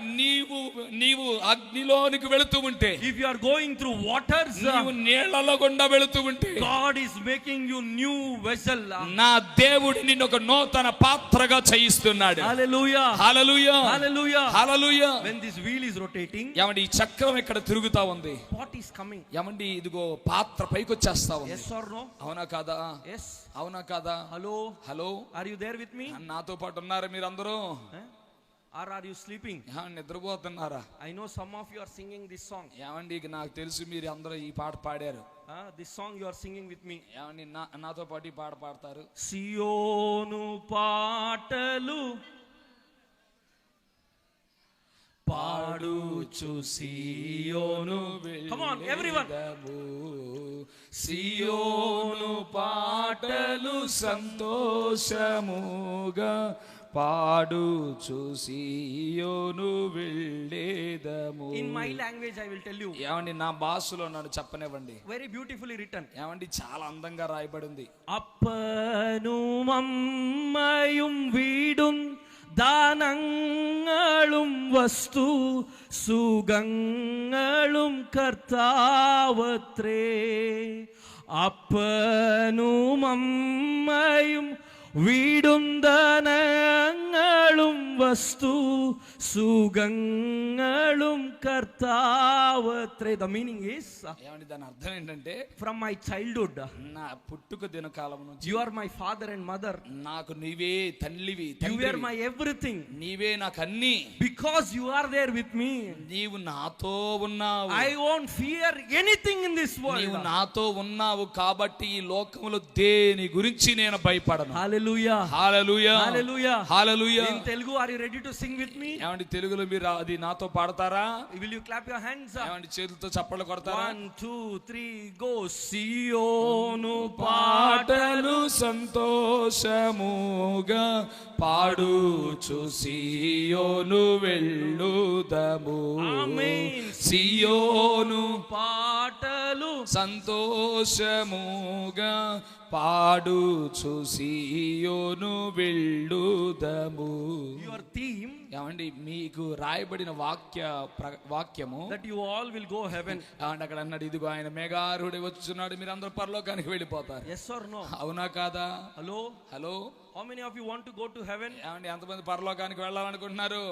నీవు అగ్నిలోనికి వెళుతూ ఉంటే,
if you are going through waters,
నీవు నీళ్లలో గుండా వెళుతూ ఉంటే,
God is making you new vessel.
నా దేవుడు నిన్ను ఒక నూతన పాత్రగా చేయిస్తున్నాడు.
Hallelujah.
Hallelujah.
Hallelujah.
Hallelujah.
When this wheel is rotating,
ఏమండి ఈ చక్రం ఇక్కడ తిరుగుతా ఉంది.
pot is coming.
ఏమండి ఇదిగో పాత్ర పైకి వచ్చేస్తా ఉంది.
Yes or no?
అవునా కాదా?
Yes.
అవునా కాదా?
Hello.
Hello.
Are you there with me?
నాతో పాటు ఉన్నారా మీరందరూ?
Or are you sleeping?
నిద్రపోతున్నారా?
I know some of you are singing this song.
ఏమండి ఇక నాకు తెలుసు మీరు అందరూ ఈ పాట పాడారు.
This song you are singing with me.
ఏమండి నాతో పాటు ఈ పాట పాడతారు.
సియోను పాటలు పాడుచు సియోను. Come on, everyone.
సియోను పాటలు సంతోషముగా పాడుచు సియోను వెళ్ళేదము.
In my language I will tell you.
ఏమండి నా భాషలో నన్ను చెప్పనివ్వండి.
Very beautifully written.
ఏమండి చాలా అందంగా రాయబడింది.
അപ്പനും അമ്മയും വീടും ദാനങ്ങളും വസ്തു സുഖങ്ങളും കർത്താവത്രേ. അപ്പനും അമ്മയും വീടും ദാനങ്ങളും വസ്തു സുഖങ്ങളും കർത്താവത്രേ. The meaning is,
ఏమండి దాని అర్థం ఏంటంటే,
from my childhood,
నా పుట్టుక దినకాలం నుంచి
you are my father and mother.
నాకు నీవే తల్లివి,
You are my everything.
నీవే నాకు అన్ని.
Because you are there with me,
నీవు నాతో ఉన్నావు.
I won't fear anything in this world.
నీవు నాతో ఉన్నావు కాబట్టి ఈ లోకములో దేని గురించి నేను భయపడను.
Hallelujah.
Hallelujah.
Hallelujah.
Hallelujah.
In Telugu, are you ready to sing with me?
ఏమండి తెలుగులో మీరు అది నాతో పాడతారా?
Will you clap your hands?
ఏమండి చేతులతో చప్పట్లు కొడతారా?
1 2 3 go. సియోను
పాటలు సంతోషముగా పాడుచు సియోను వెళ్ళుదము.
ఆమేన్.
సియోను
పాటలు
సంతోషముగా పాడుచు సియోను వెళ్ళుదము.
your theme,
ఏమండి మీకు రాయబడిన వాక్యము
that you all will go heaven.
ఏమండి అక్కడ అన్నాడు, ఇదిగో ఆయన మేఘారుడి వచ్చున్నాడు, మీరు అందరూ పరలోకానికి వెళ్ళిపోతారు.
Yes or no?
అవునా కాదా?
Hello.
Hello.
How many of you want to go to heaven?
ఏమండి ఎంతమంది పరలోకానికి వెళ్ళాలనుకుంటున్నారు?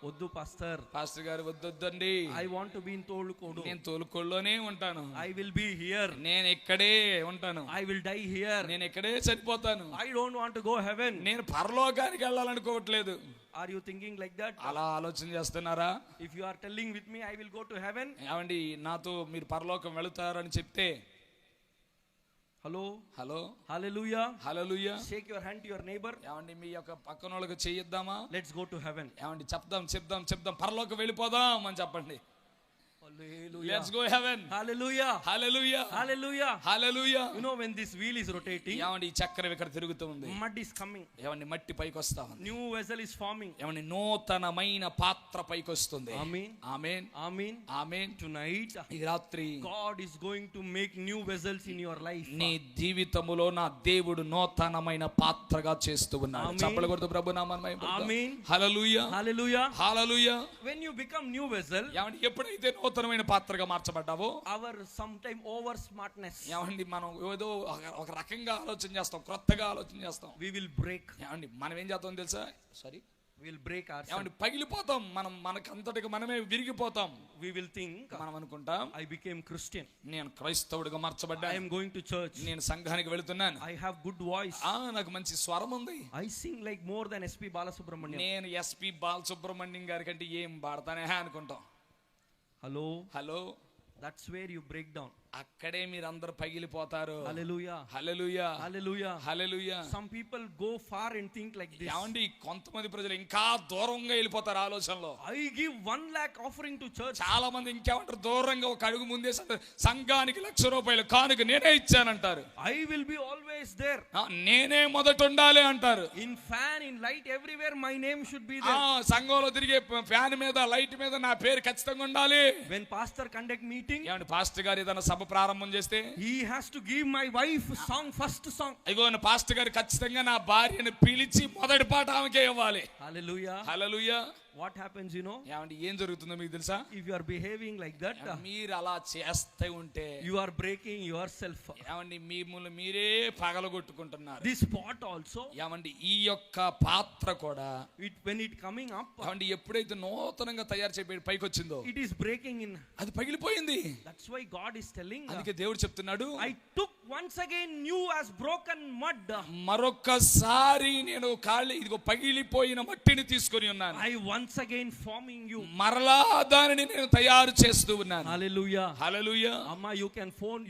వద్దు పాస్టర్.
పాస్టర్ గారు వద్దొద్దండి,
I want to be in తోలుకోడు.
నేను తోలుకోళ్ళలోనే ఉంటాను.
I will be here.
నేను ఇక్కడే ఉంటాను.
I will die here.
నేను ఇక్కడే చనిపోతాను.
I don't want to go heaven.
నేను పరలోకానికి వెళ్ళాలనుకోవట్లేదు.
Are you thinking like that?
అలా ఆలోచన చేస్తున్నారా?
If you are telling with me I will go to heaven,
ఏమండి నాతో మీరు పరలోకం వెళుతారని చెప్తే,
hello,
hello.
hallelujah,
hallelujah.
shake your hand to your neighbor.
ఏమండి మీ యొక్క పక్కన వాళ్ళకి చెయ్యిద్దామా?
Let's go to heaven.
ఏమండి చెప్దాం పరలోకం వెళ్ళిపోదాం అని చెప్పండి. Let's go heaven.
Hallelujah.
Hallelujah.
Hallelujah.
Hallelujah.
You know, when this wheel is rotating,
ఏమండి ఈ చక్రం ఇక్కడ తిరుగుతూ ఉంది,
mud is coming.
ఏమండి మట్టి పైకి వస్తా ఉంది,
New vessel is forming.
ఏమండి నూతనమైన పాత్ర పైకి వస్తుంది.
Amen.
ఆమేన్.
Amen.
ఆమేన్.
Tonight,
ఈ రాత్రి
God is going to make new vessels in your life.
నీ జీవితములో నా దేవుడు నూతనమైన పాత్రగా చేస్తూ ఉన్నాడు.
ఆమేన్.
చప్పట్లు కొడుతూ ప్రభు నామమున మహిమపడదాం.
ఆమేన్.
హల్లెలూయా.
Hallelujah.
Hallelujah.
When you become new vessel,
ఏమండి ఎప్పుడైతే నూతనమైన పాత్రగా మార్చబడ్డావో,
our sometime over smartness,
ఏమండి మనం ఏదో ఒక రకంగా ఆలోచన చేస్తాం, క్రొత్తగా ఆలోచన చేస్తాం.
we will break.
ఏమండి మనం ఏం చేస్తాం తెలుసా? Sorry,
We will break ourselves.
ఏమండి పగిలిపోతాం, మనకి అంతటికి మనమే విరిగిపోతాం.
We will think,
మనం అనుకుంటాం
I became Christian.
నేను క్రైస్తవుడిగా
I
మార్చబడ్డాను,
am going to church.
నేను సంఘానికి వెళుతున్నాను,
I have good voice.
నాకు మంచి స్వరం ఉంది,
I sing like more than SP Balasubramaniam.
నేను ఎస్పి బాలసుబ్రహ్మణ్యం గారి కంటే ఏం పాడతానే అనుకుంటాం.
Hello.
Hello,
That's where you break down.
అక్కడే మీరు అందరు పగిలిపోతారు.
Hallelujah.
Hallelujah.
Hallelujah.
Hallelujah.
Some people go far and think like this.
ఏమండి కొంతమంది ప్రజలు ఇంకా దూరంగా వెళ్ళిపోతారు ఆలోచనలో.
I give 1 lakh offering to church.
చాలా మంది ఇంకేమంటారు, దూరంగా ఒక అడుగు ముందే సంఘానికి ₹1,00,000 కానుక నేనే ఇచ్చానంటారు.
I will be always there.
నేనే మొదట ఉండాలి అంటారు.
In fan, in light, everywhere my name should be there.
సంఘంలో తిరిగే ఫ్యాన్ మీద, లైట్ మీద నా పేరు ఖచ్చితంగా ఉండాలి.
When pastor conduct meeting,
ఏమండి పాస్టర్ గారు ఏదైనా సభ ప్రారంభం చేస్తే,
he has to give my wife song, first song.
Ego pastor గారు ఖచ్చితంగా నా భార్యను పిలిచి మొదటి పాట ఆమెకే ఇవ్వాలి.
Hallelujah.
Hallelujah.
What happens, you know?
ఏమండి ఏం జరుగుతుందో మీకు తెలుసా?
If you are behaving like that,
మీరు అలా చేస్తే ఉంటే
you are breaking yourself.
ఏమండి మిమ్మల్ని మీరే పగలగొట్టుకుంటున్నారు.
This pot also,
ఏమండి ఈ యొక్క పాత్ర కూడా
when it coming up,
ఏమండి ఎప్పుడైతే నూతనంగా తయారు చేయబడి పైకి వచ్చిందో,
it is breaking in.
అది పగిలిపోయింది.
That's why God is telling,
అందుకే దేవుడు చెప్తున్నాడు,
I took once again new as broken mud.
మరొకసారి నేను ఇదిగో పగిలిపోయిన మట్టిని తీసుకొని ఉన్నాను,
I once again forming you.
మరలా దానిని నేను తయారు చేస్తూ ఉన్నాను.
Hallelujah.
Hallelujah.
Amma, you can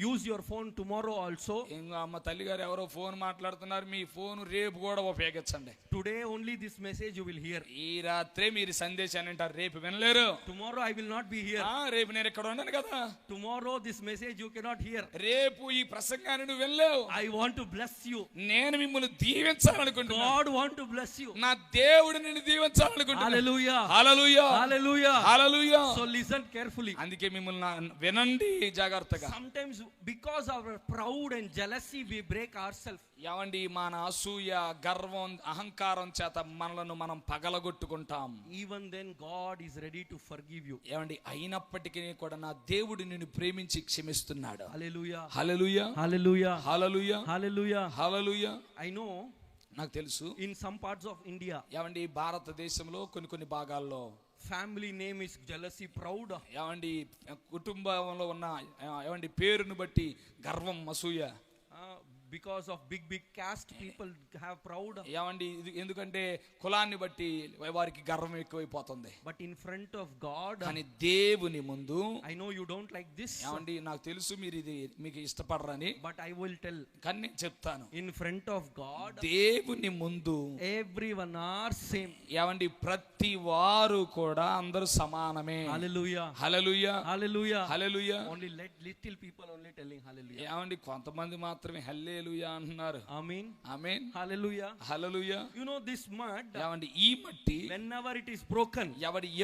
use your phone tomorrow also.
ఇంకా అమ్మ తల్లి గారు ఎవరో ఫోన్ మాట్లాడుతున్నారు, మీ ఫోన్ రేపు కూడా ఉపయోగించండి.
Today only this message you will hear.
ఈ రాత్రే మీరు సందేశాన్ని వింటారు, రేపు వినలేరు.
Tomorrow I will not be here.
రేపు నేను ఇక్కడ ఉన్నాను కదా.
Tomorrow this message you cannot hear.
రేపు ఈ ప్రసంగాన్ని నువ్వు వినలేవు.
I want to bless you.
నేను మిమ్మల్ని దీవించాలనుకుంటున్నాను.
God want to bless you.
నా దేవుడు నిన్ను దీవించాలనుకుంటున్నాను.
Hallelujah.
హల్లెలూయా.
Hallelujah.
హల్లెలూయా.
So listen carefully.
అందుకే మిమ్మల్ని వినండి జాగ్రత్తగా.
Sometimes because of our proud and jealousy we break ourselves.
ఏమండి మన అసూయ, గర్వం, అహంకారం చేత మనలను మనం పగలగొట్టుకుంటాం.
Even then God is ready to forgive you.
ఏమండి అయినప్పటికీ కూడా నా దేవుడు నిన్ను ప్రేమించి క్షమిస్తున్నాడు.
Hallelujah.
Hallelujah.
Hallelujah.
Hallelujah.
Hallelujah.
Hallelujah.
I know
నాకు తెలుసు,
in some parts of India,
ఏమండి భారతదేశంలో కొన్ని భాగాల్లో
family name is jealousy, proud.
ఏమండి కుటుంబంలో ఉన్న ఏమండి పేరును బట్టి గర్వం, అసూయ.
Because of big caste, people have proud.
ఏమండి ఎందుకంటే కులాన్ని బట్టి వారికి గర్వం ఎక్కువైపోతుంది.
But in front of God,
కానీ దేవుని ముందు,
I know you don't like this.
ఏమండి నాకు తెలుసు మీరు ఇది మీకు ఇష్టపడరని,
But I will tell.
కానీ నేను చెప్తాను,
In front of God,
దేవుని ముందు
everyone are same.
ఏమండి ప్రతి వారు కూడా అందరూ సమానమే.
Hallelujah.
హల్లెలూయా.
Hallelujah.
హల్లెలూయా.
Only little people only telling hallelujah.
ఏమండి కొంతమంది మాత్రమే హల్లెలూయా అంటున్నారు.
Amen.
Amen.
Hallelujah.
Hallelujah.
You know this mud,
ఏమండి ఈ మట్టి
whenever it is broken,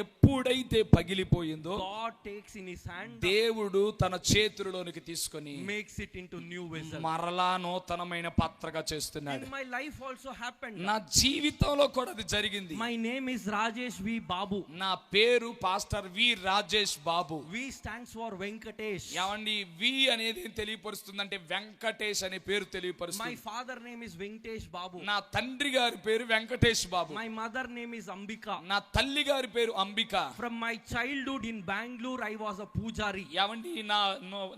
ఎప్పుడైతే పగిలిపోయిందో
God takes in his hand,
దేవుడు తన చేతులలోనికి తీసుకొని
makes it into new vessel.
మరలా నూతనమైన పాత్రగా చేస్తున్నాడు.
In my life also happened.
నా జీవితంలో కూడా అది జరిగింది.
My name is Rajesh V. Babu.
నా పేరు pastor V Rajesh Babu.
V stands for Venkatesh.
ఏమండి వి అనేది తెలియపరుస్తుందంటే వెంకటేష్ అనే పేరు
My
తెలియపరుస్తుంది.
father name is Venkatesh Babu.
నా తండ్రి గారి పేరు వెంకటేష్ బాబు.
My mother name is Ambika.
నా తల్లి గారి పేరు Ambika.
From my childhood in Bangalore, I was a pujari.
ఏమండి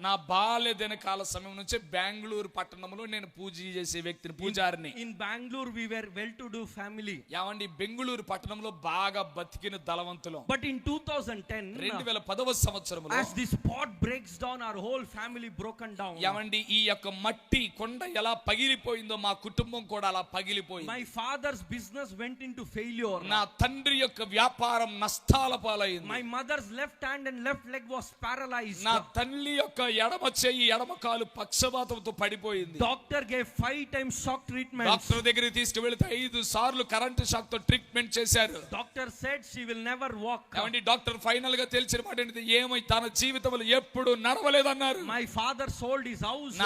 నా బాల్య దినకాల సమయం నుంచే బెంగళూరు పట్టణంలో నేను పూజ చేసే వ్యక్తిని, పూజారిని.
In Bangalore, we were well-to-do family.
ఏమండి బెంగళూరు పట్టణంలో బాగా బతికిన దళవంతులం.
But in 2010,
2010వ సంవత్సరంలో
as this pot breaks down, our whole family broken down.
ఏమండి ఈ యొక్క మట్టి కొండ కొండ ఎలా పగిలిపోయిందో మా కుటుంబం కూడా అలా పగిలిపోయింది.
My father's business went into failure.
నా తండ్రి యొక్క వ్యాపారం నష్టాల పాలైంది.
My mother's left hand and left leg was paralyzed.
నా తల్లి యొక్క ఎడమ చెయ్యి ఎడమ కాలు పక్షవాతంతో పడిపోయింది.
Doctor gave 5 times shock treatment.
Doctor దగ్గరికి తీసుకువెళ్తే 5 సార్లు కరెంట్ షాక్ తో ట్రీట్మెంట్ చేశారు.
Doctor said she will never walk.
కాబట్టి డాక్టర్ ఫైనల్ గా తెలిసిన మాట ఏంటంటే ఏమై తన జీవితంలో ఎప్పుడు నడవలేదన్నారు.
My father sold his house.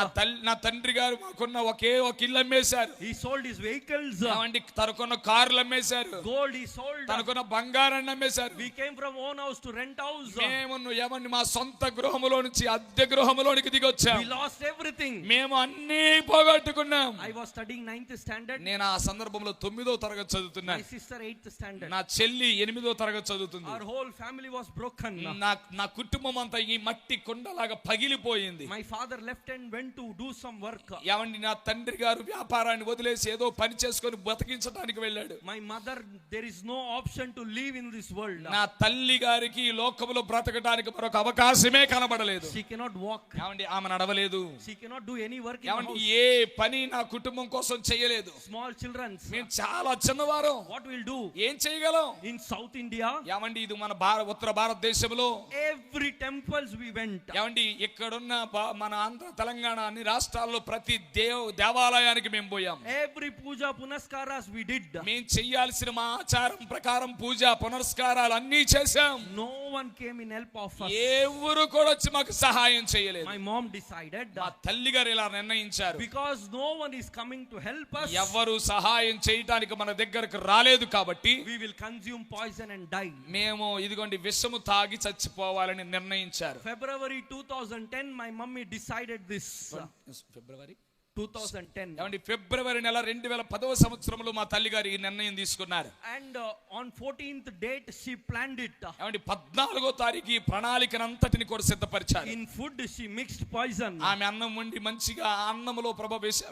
నా తండ్రి గారు మాకున్న ఒకే ఒక ఇల్లు అమ్మేశారు.
He sold his vehicles.
కాబట్టి తనకున్న కార్లు అమ్మేశారు.
Gold he sold.
తనకున్న బంగారాన్ని అమ్మేశారు.
We came from own house to rent house.
మేము ఏమని మా సొంత గృహములో నుంచి అద్దె గృహములోనికి దిగొచ్చాం.
We lost everything.
మేము అన్నీ పోగొట్టుకున్నాం.
I was studying 9th standard.
నేను ఆ సందర్భంలో 9వ తరగతి చదువుతున్నా.
My sister 8th standard.
నా చెల్లి 8వ తరగతి చదువుతుంది.
Our whole family was broken.
నా కుటుంబం అంతా ఈ మట్టి కొండలాగా పగిలిపోయింది.
My father left and went to do some work.
ఏమండి నా తండ్రి గారు వ్యాపారాన్ని వదిలేసి ఏదో పని చేసుకొని బతికించడానికి వెళ్ళాడు.
My mother, there is no option to live in this world.
నా తల్లి గారికి ఈ లోకములో బ్రతకడానికి మరొక అవకాశమే కనబడలేదు.
She cannot walk.
ఏమండి ఆమె నడవలేదు.
She cannot do any work in the
ఏమండి
house.
ఏ పని నా కుటుంబం కోసం చేయలేదు.
Small children.
మేము చాలా చిన్నవారం.
What we'll do?
ఏం చేయగలం?
In South India,
ఏమండి ఇది మన ఉత్తర భారతదేశంలో
every temples we went.
ఏమండి ఇక్కడున్న మన ఆంధ్ర తెలంగాణ అన్ని రాష్ట్రాల్లో ప్రతి దేవాలయానికి మేము పోయాం.
Every puja punaskaras we did.
మేము చేయాల్సిన మా ఆచారం ప్రకారం పూజ పునస్కారాలు అన్నీ చేశాం.
No one came in help of us.
ఎవరు కూడా వచ్చి మాకు సహాయం చేయలేదు.
My mom decided,
మా తల్లి గారు ఇలా నిర్ణయించారు,
because no one is coming to help us,
ఎవరు సహాయం చేయడానికి మన దగ్గరకు రాలేదు కాబట్టి
we will consume poison and die.
మేము ఇదిగోండి విషము తాగి చచ్చిపోవాలని నిర్ణయించారు.
February 2010 my mummy decided this.
ఫిబ్రవరి
2010.
ఏమండి ఫిబ్రవరి నెల 2010వ సంవత్సరంలో మా తల్లి గారు ఈ నిర్ణయం తీసుకున్నారు.
And on 14th date she planned it.
ఏమండి 14వ తారీఖు ఈ ప్రణాళికనంతటిని కూడా సిద్ధపరిచారు.
In food she mixed poison.
ఆమె అన్నం వండి మంచిగా అన్నములో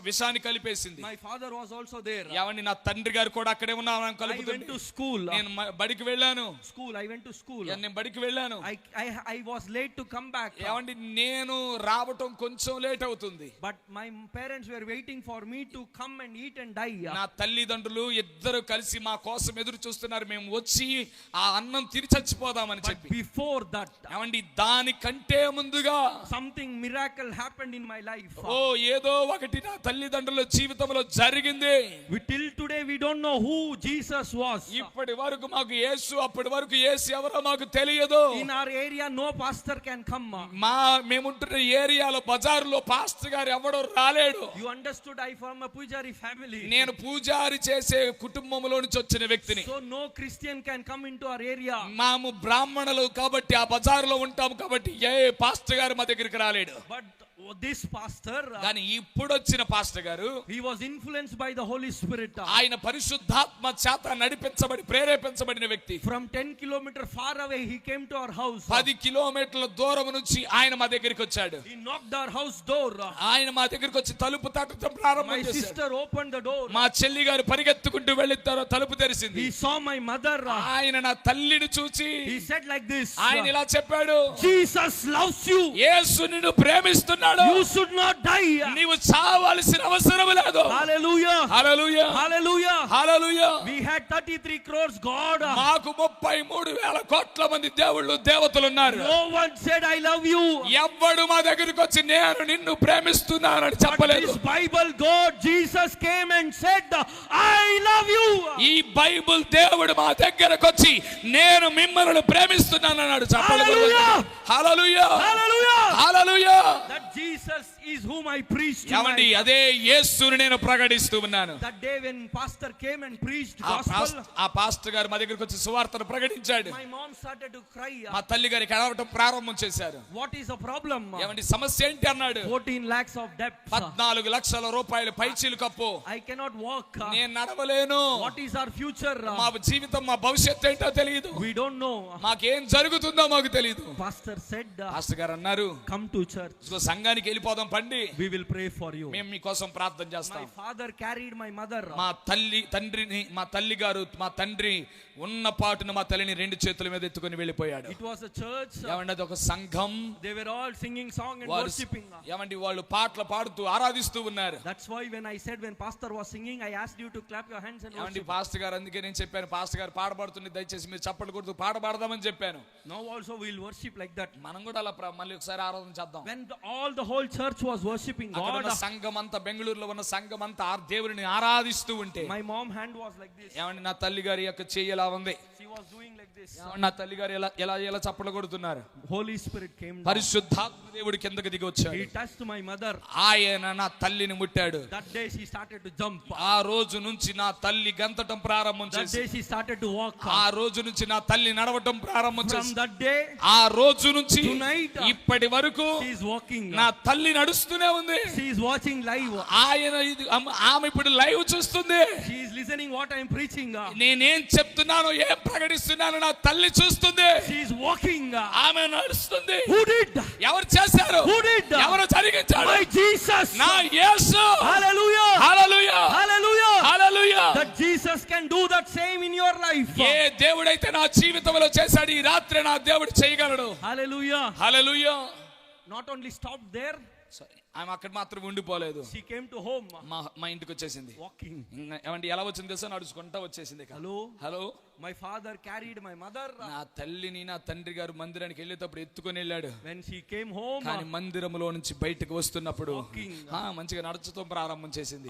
విషాన్ని కలిపేసింది.
My father was also there.
ఏమండి నా తండ్రి గారు కూడా అక్కడే ఉన్నారు.
I went to school.
నేను బడికి వెళ్ళాను.
I went to school.
నేను బడికి వెళ్ళాను.
I was late to come back.
ఏమండి నేను రావటం కొంచెం లేట్ అవుతుంది.
But my parents were waiting for me to come and eat and die.
నా తల్లిదండ్రులు ఇద్దరు కలిసి మా కోసం ఎదురు చూస్తున్నారు. మేము వచ్చి ఆ అన్నం తిని చచ్చిపోదామని చెప్పి.
Before that,
ఏమండి దానికంటే ముందుగా
something miracle happened in my life.
ఏదో ఒకటి నా తల్లిదండ్రుల జీవితంలో జరిగింది.
Till today we don't know who Jesus was.
ఇప్పటి వరకు మాకు యేసు, అప్పటి వరకు యేసు ఎవరో మాకు తెలియదు.
In our area no pastor can come.
మేముంటున్న ఏరియాలో బజారులో పాస్టర్ గారు ఎవడో రాలేడు.
You understood, I from a pujari family.
నేను పూజారి చేసే కుటుంబంలో నుంచి వచ్చిన వ్యక్తిని.
So no Christian can come into our area.
మేము బ్రాహ్మణులు కాబట్టి ఆ బజారులో ఉంటాం కాబట్టి ఏ పాస్టర్ గారు మా దగ్గరికి రాలేడు.
But this pastor,
కానీ ఇప్పుడు వచ్చిన పాస్టర్ గారు,
he was influenced by the Holy Spirit.
ఆయన పరిశుద్ధాత్మ చేత నడిపించబడి ప్రేరేపించబడిన వ్యక్తి.
From 10 kilometers far away he came to our house.
10 కిలోమీటర్ల దూరం నుంచి ఆయన మా దగ్గరికి వచ్చాడు.
He knocked our house door.
ఆయన మా దగ్గరికి వచ్చి తలుపు తట్టడం ప్రారంభం చేశాడు.
My sister opened the door.
మా చెల్లి గారు పరిగెత్తుకుంటూ వెళ్ళి తలుపు తెరిచింది.
He saw my mother.
ఆయన నా తల్లిని చూసి
he said like this.
ఆయన ఇలా చెప్పాడు,
Jesus loves you.
యేసు నిన్ను ప్రేమిస్తున్నాడు.
You should not die.
నీవు చావాల్సిన అవసరం లేదు.
Hallelujah.
Hallelujah.
Hallelujah.
Hallelujah.
We had 33 crores God.
మాకు 33,000 కోట్ల మంది దేవుళ్ళు దేవతలు ఉన్నారు.
No one said I love you.
ఎవ్వడు మా దగ్గరికి వచ్చి నేను నిన్ను ప్రేమిస్తున్నానని చెప్పలేదు.
This Bible God Jesus came and said I love you.
ఈ బైబిల్ దేవుడు మా దగ్గరకు వచ్చి నేను మిమ్మల్ని ప్రేమిస్తున్నానన్నాడు. చెప్పలేదు. Hallelujah.
Hallelujah.
Hallelujah.
That Jesus is whom I preached.
ఏమండి అదే యేసుని నేను ప్రకటిస్తూ ఉన్నాను.
That day when pastor came and preached gospel,
ఆ పాస్టర్ గారు మా దగ్గరికి వచ్చి సువార్తను ప్రకటించాడు.
my mom started to cry.
మా తల్లి గారికి ఏడవటం ప్రారంభం చేశారు.
What is the problem?
ఏమండి సమస్య ఏంటి అన్నాడు.
14 lakhs of debt.
14 లక్షల రూపాయలు పైచీలు కప్పు.
I cannot walk.
నేను నడవలేను.
What is our future?
మా జీవితం మా భవిష్యత్తు ఏంటో తెలియదు.
We don't know.
మాకేం జరుగుతుందో మాకు తెలియదు.
Pastor said,
పాస్టర్ గారు అన్నారు,
come to church.
సంఘ సంఘానికి వెళ్ళిపోదాం పండి,
We will pray for you.
మేము మీకోసం ప్రార్థన చేస్తాం.
My father carried my mother.
మా తల్లి గారు మా తండ్రి ఉన్న పాటున మా తల్లిని రెండు చేతుల మీద ఎత్తుకొని వెళ్ళిపోయాడు.
It was a church.
ఏమండి అది ఒక సంఘం.
They were all singing song and worshiping.
ఏమండి వాళ్ళు పాటలు పాడుతూ ఆరాధిస్తూ ఉన్నారు.
That's why when I said when pastor was singing, I asked you to clap your hands and
ఏమండి
worship.
పాస్టర్ గారు అందుకే నేను చెప్పాను, పాస్టర్ గారు పాడబడుతుంది దయచేసి మీరు చప్పట్లు కొడుతూ పాడబడదామని చెప్పాను.
Now also we will worship like that.
మనం కూడా అలా మళ్ళీ ఒకసారి ఆరాధన చేద్దాం.
When all the whole church was worshiping God,
సంఘం అంతా బెంగళూరులో ఉన్న సంఘం అంతా దేవుడిని ఆరాధిస్తూ ఉంటే
my mom hand was like this.
ఏమండి నా తల్లి గారి యొక్క చెయ్యి ఎలా ఉంది,
She was doing like this.
నా తల్లి గారు ఎలా చప్పట్లు కొడుతున్నారు.
Holy Spirit came down.
పరిశుద్ధాత్మ దేవుడు కిందకి దిగి వచ్చాడు.
He touched my mother.
ఆయన నా తల్లిని ముట్టాడు.
That day she started to jump.
ఆ రోజు నుంచి నా తల్లి గంతటం ప్రారంభం
That
చేసింది.
day she started to walk.
ఆ రోజు నుంచి నా తల్లి నడవటం ప్రారంభం
From
చేసింది.
that day,
ఆ రోజు నుంచి
tonight,
ఇప్పటి వరకు
she is walking.
నా తల్లి నడుస్తూనే ఉంది.
She is watching live.
ఆమె ఇప్పుడు లైవ్ చూస్తుంది.
She is listening what I am preaching.
నేనేం చెప్తున్నానో ఏం ప్రకటిస్తున్నానో నా తల్లి చూస్తుంది.
She is walking.
ఆమె నడుస్తుంది.
Who did?
ఎవరు చేశారు?
Who did?
ఎవరు జరిగించారు?
My Jesus.
నా యేసు.
Hallelujah.
Hallelujah.
Hallelujah.
Hallelujah.
That Jesus can do that same in your life.
ఏ దేవుడైతే నా జీవితంలో చేశాడు ఈ రాత్రి నా దేవుడు చేయగలడు.
Hallelujah.
Hallelujah.
Not only stopped there,
ఆమె అక్కడ మాత్రం ఉండిపోలేదు.
she came to home.
మా ఇంటికి వచ్చేసింది.
Walking.
ఏమండి ఎలా వచ్చింది తెలుసా? నడుచుకుంటా వచ్చేసింది. Hello.
My father carried my mother.
నా తల్లిని నా తండ్రి గారు మందిరానికి వెళ్ళేటప్పుడు ఎత్తుకొని వెళ్ళాడు.
When she came home,
కానీ మందిరములో నుంచి బయటకు వస్తున్నప్పుడు మంచిగా నడుచుతూ ప్రారంభం చేసింది.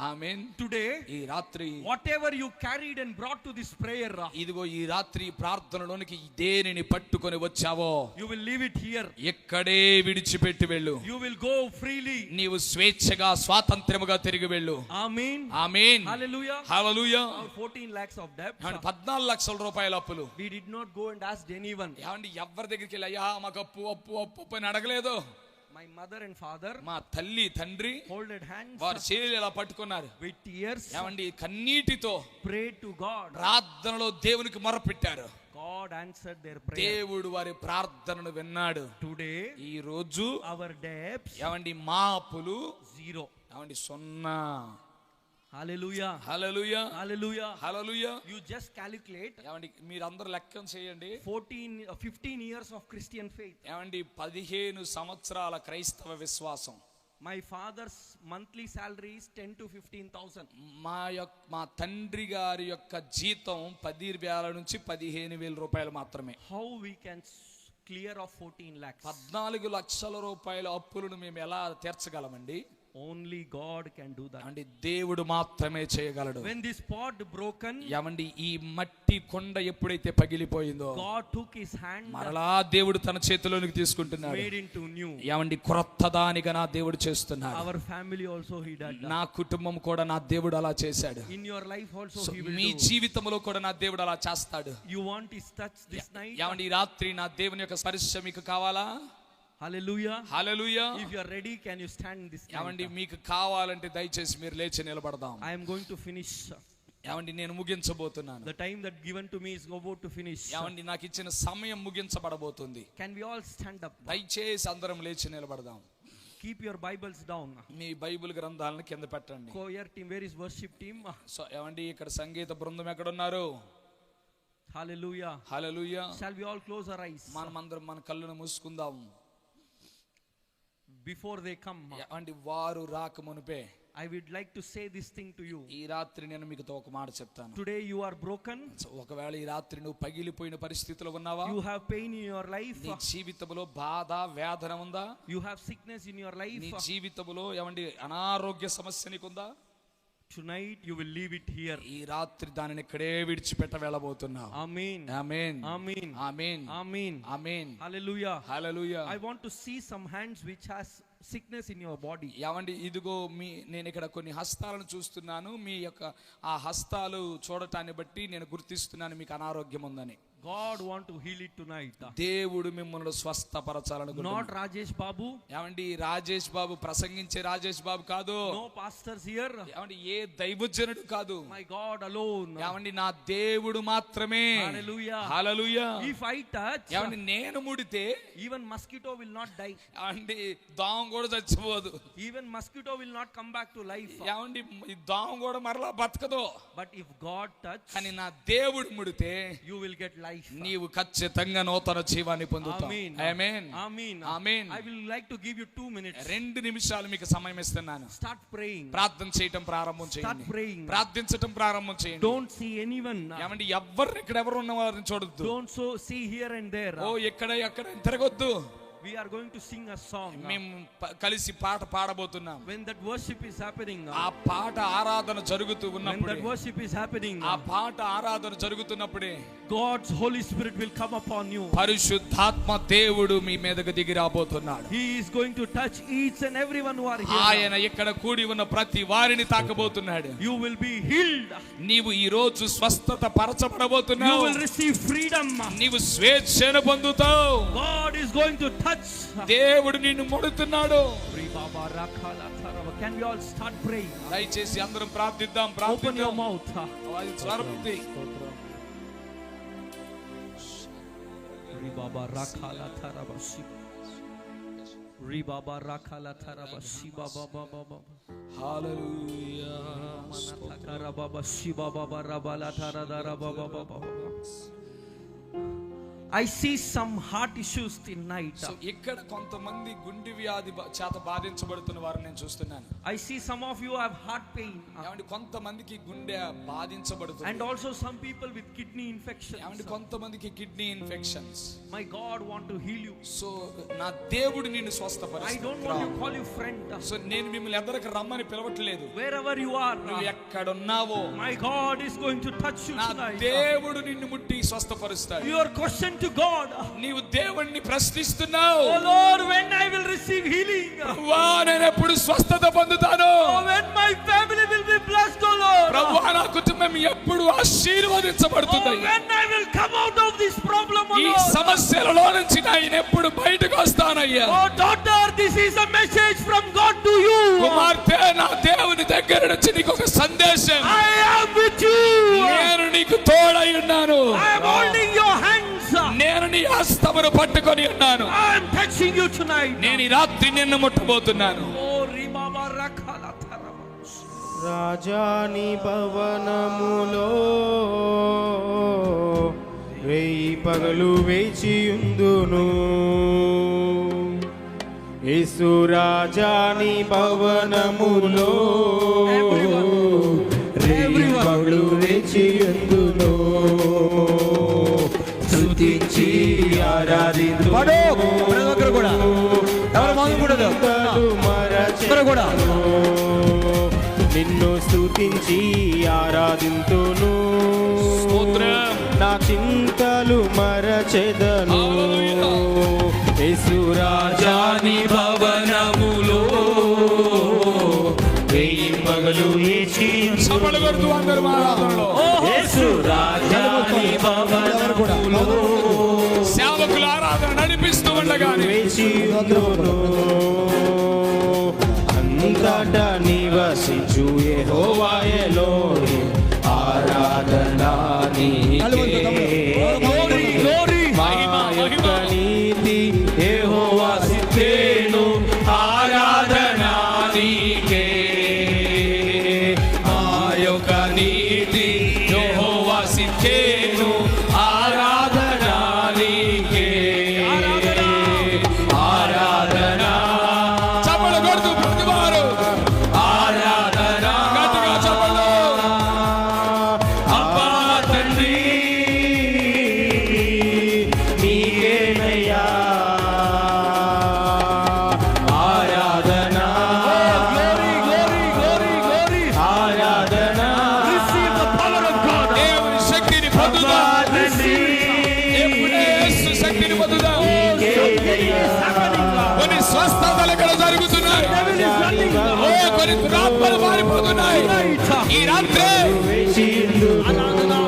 ఆమేన్.
Today,
ఈ రాత్రి
whatever you carried and brought to this prayer,
ఇదిగో ఈ రాత్రి ప్రార్థనలోనికి దేనిని పట్టుకొని వచ్చావో
you will leave it here.
ఎక్కడే విడిచిపెట్టి వెళ్ళు.
You will go freely.
నీవు స్వేచ్ఛగా స్వాతంత్రముగా తిరిగి వెళ్ళు.
Amen.
Amen.
Hallelujah.
Hallelujah.
14 lakhs of debt.
14 లక్షల రూపాయల అప్పులు.
We did not go and ask anyone.
ఏమండి ఎవరి దగ్గరికి వెళ్ళి అయ్యా మాకు అప్పు అని అడగలేదు.
My mother and father,
మా తల్లి తండ్రి
holded hands,
వారి చేతులు ఇలా పట్టుకున్నారు.
with tears,
ఏమండి కన్నీటితో
prayed to God.
ప్రార్థనలో దేవునికి మొరపెట్టారు.
God answered their prayer.
దేవుడు వారి ప్రార్థనను విన్నాడు.
Today,
ఈ రోజు
our debts,
ఏమండి మా అప్పులు
0.
ఏమండి 0.
Hallelujah.
Hallelujah.
Hallelujah.
Hallelujah.
You just calculate.
ఏమండి మీరందరూ లెక్కన చేయండి.
15 years of Christian faith.
ఏమండి 15 సంవత్సరాల క్రైస్తవ విశ్వాసం.
My father's monthly salary is 10 to 15,000.
మా తండ్రి గారి యొక్క జీతం 10,000 నుంచి 15,000 రూపాయలు మాత్రమే.
How we can clear of 14 lakhs?
14 లక్షల రూపాయల అప్పులను మేము ఎలా తీర్చగలమండి?
Only God can do that.
అంటే దేవుడు మాత్రమే చేయగలడు.
When this pot broken,
ఏమండి ఈ మట్టి కొండ ఎప్పుడైతే పగిలిపోయిందో
God took his hand,
మరలా దేవుడు తన చేతిలోనికి తీసుకుంటున్నాడు.
made into new.
ఏమండి క్రొత్తదానిగా నా దేవుడు చేస్తున్నాడు.
Our family also he did.
నా కుటుంబం కూడా నా దేవుడు అలా చేశాడు.
In your life also he will
me
do.
జీవితంలో కూడా నా దేవుడు అలా చేస్తాడు.
You want his touch this night?
ఏమండి ఈ రాత్రి నా దేవుని యొక్క స్పర్శ మీకు కావాలా?
Hallelujah.
Hallelujah.
If you are ready, can you stand this night?
ఏమండి మీకు కావాలంటే దయచేసి మీరు లేచి నిలబడదాం.
I am going to finish.
ఏమండి నేను ముగించబోతున్నాను.
The time that given to me is about to finish.
ఏమండి నాకు ఇచ్చిన సమయం ముగించబడబోతుంది.
Can we all stand up?
దయచేసి అందరం లేచి నిలబడదాం.
Keep your Bibles down.
Me Bible గ్రంథాలను కింద పెట్టండి.
Choir team, where is worship team?
So ఏమండి ఇక్కడ సంగీత బృందం ఎక్కడ ఉన్నారు?
Hallelujah.
Hallelujah.
Shall we all close our eyes?
మనమందరం మన కళ్ళను మూసుకుందాం.
Before they come,
ఏమండి వారు రాక మునిపే
I would like to say this thing to you.
ఈ రాత్రి నేను మీకు ఒక మాట చెప్తాను.
Today you are broken.
ఒకవేళ ఈ రాత్రి నువ్వు పగిలిపోయిన పరిస్థితిలో ఉన్నావా?
You have pain in your life.
నీ జీవితంలో బాధ వేదన ఉందా?
You have sickness in your life.
నీ జీవితంలో ఏమండి అనారోగ్య సమస్య నీకుందా?
Tonight you will leave it here.
ఈ రాత్రి దానిని ఇక్కడే విడిచిపెట్ట వెళ్ళబోతున్నావు.
Amen.
Amen.
Amen.
Amen.
Amen.
Amen.
Hallelujah.
Hallelujah.
I want to see some hands which has sickness in your body.
ఏమండి ఇదిగో నేను ఇక్కడ కొన్ని హస్తాలను చూస్తున్నాను. మీ యొక్క ఆ హస్తాలు చూడటాన్ని బట్టి నేను గుర్తిస్తున్నాను మీకు అనారోగ్యం ఉందని.
God want to heal it tonight.
దేవుడు మిమ్మల్ని స్వస్థపరచాలనుకుంటున్నాడు.
Not Rajesh Babu.
ఏమండి రాజేష్ బాబు ప్రసంగించే రాజేష్ బాబు కాదు.
No pastors here.
ఏమండి ఏ దైవజనుడు కాదు.
My God alone.
ఏమండి నా దేవుడు మాత్రమే.
Hallelujah.
Hallelujah.
If I touch,
ఏమండి నేను ముడితే
even mosquito will not die.
ఏమండి దోమ కూడా చచ్చిపోదు.
Even mosquito will not come back to life.
ఏమండి ఈ దోమ కూడా మరలా బతకదు.
But if God touch,
కానీ నా దేవుడు ముడితే
you will get life.
నీవు ఖచ్చితంగా నూతన జీవాన్ని పొందుతావు.
Amen.
Amen.
Amen.
Amen.
I will like to give you 2 minutes.
2 నిమిషాలు మీకు సమయం ఇస్తున్నాను.
Start praying.
ప్రార్థన చేయటం ప్రారంభం
Start
చేయండి.
praying.
ప్రార్థించటం ప్రారంభం చేయండి.
Don't see anyone.
ఏమండి ఎవరు ఉన్న వారిని చూడొద్దు.
Don't see here and there.
ఓ ఎక్కడ తిరగొద్దు.
We are going to sing a song.
మేము కలిసి పాట పాడబోతున్నాం.
When that worship is happening,
ఆ పాట ఆరాధన జరుగుతూ
when
ఉన్నప్పుడు,
that worship is happening,
ఆ పాట ఆరాధన జరుగుతున్నప్పుడే
God's Holy Spirit will come upon you.
పరిశుద్ధాత్మ దేవుడు మీ మీదకు దిగి రాబోతున్నాడు.
He is going to touch each and everyone who are here.
ఆయన ఇక్కడ కూడి ఉన్న ప్రతి వారిని తాకబోతున్నాడు.
You will be healed.
నీవు ఈ రోజు స్వస్థత
You
పరచబడబోతున్నావు.
will receive freedom.
నీవు స్వేచ్ఛను పొందుతావు.
God is going to touch.
దేవుడు నిన్ను ముడుతున్నాడు.
Can we all start praying?
దయచేసి అందరం ప్రార్థిద్దాం.
Open your mouth.
స్వరపతి.
Baba rakhala tharabasi. Ri baba rakhala tharabasi baba baba.
Hallelujah.
Manatara baba shiba baba rabala tharadara baba baba. I see some heart issues tonight.
So ఇక్కడ కొంతమంది గుండె వ్యాధి చేత బాధించబడుతున్న వారిని నేను చూస్తున్నాను.
I see some of you have heart pain.
ఏమండి కొంతమందికి గుండె బాధించబడుతుంది.
And also some people with kidney infections.
ఏమండి కొంతమందికి kidney infections.
My God want to heal you.
So నా దేవుడు నిన్ను
I
స్వస్థపరుస్తాడు.
don't want to call you friend.
So నేను మిమ్మల్ని ఎదరికి రమ్మని పిలవట్లేదు.
Wherever you are,
నువ్వు ఎక్కడున్నావో
my God is going to touch you
నా
tonight.
దేవుడు నిన్ను ముట్టి స్వస్థపరుస్తాడు.
Your question to God.
నీవు దేవుణ్ణి ప్రశ్నిస్తున్నావు.
Oh Lord, when I will receive healing?
ప్రభువా నేను ఎప్పుడు స్వస్థత పొందుతాను?
Oh, when my family will be blessed, oh Lord.
ప్రభువా నా కుటుంబం ఎప్పుడు ఆశీర్వదించబడుతుంది?
Oh, when I will come out of this problem, oh
ఈ
Lord.
సమస్యలలో నుంచి నేను ఎప్పుడు బయటకు వస్తానయ్యా?
Oh daughter, this is a message from God to you.
కుమార్తె నా దేవుని దగ్గర నుంచి నీకు ఒక సందేశం.
I am with you.
నేను నీకు తోడై ఉన్నాను.
I am holding your hands.
నేను నీ హస్తమును పట్టుకొని ఉన్నాను.
I am touching you tonight.
నేను ఈ రాత్రి నిన్ను ముట్టబోతున్నాను.
Oh rimaba rakhala tharabas.
రాజాని భవనములో వేయి పగలు వేచియుందును. యేసు రాజాని భవనములో వేయి పగలు వేచియుందును. స్తుతించి ఆరాధింతును. నిన్ను స్తుతించి ఆరాధింతును. నా చింతలు మరచెదను. యేసు రాజాని భవనములో వేయి పగలు యేసు రాజాని భవనములో
సేవకుల ఆరాధన నడిపిస్తూ ఉండగానే
వేచియుందును. అంతటా నివసించు యెహోవాయెలోని ఆరాధనా నీకే. మా యొక్క నీతి యెహోవా సిద్ధేను ఆరాధనా నీకే. మా యొక్క నీతి యెహోవా సిద్ధేను ఆరాధనా నీకే. ఆరాధనా
చప్పట్లు కొడుతూ ప్రతివారు
ఆరాధనా
గట్టిగా చప్పట్లు.
అబ్బా తండ్రి నీకేనయ్యా ఆరాధనా. ఆరాధనా
Receive the power of God.
దేవుని శక్తిని పొందుదాం. ఎప్పుడే యేసు శక్తిని పొందుదాం. కొన్ని స్వస్థతలు ఇక్కడ జరుగుతున్నాయి. ఓ కొన్ని దురాత్మలు మారిపోతున్నాయి. ఈ రాత్రి
వేచియుందును.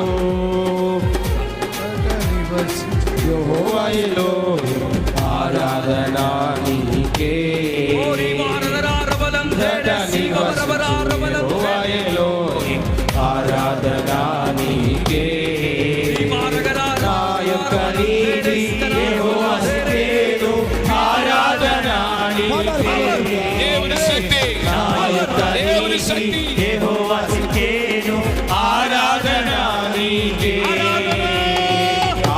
యెహోవా ఎలోహిం ఆరాధన నీకే యెహోవా ఎలోహిం ఆరాధన నీకే నా యొక్క నీతి యెహోవా సిక్కేను ఆరాధన నీకే
దేవుని శక్తి, దేవుని శక్తి,
యెహోవా సిక్కేను ఆరాధన నీకే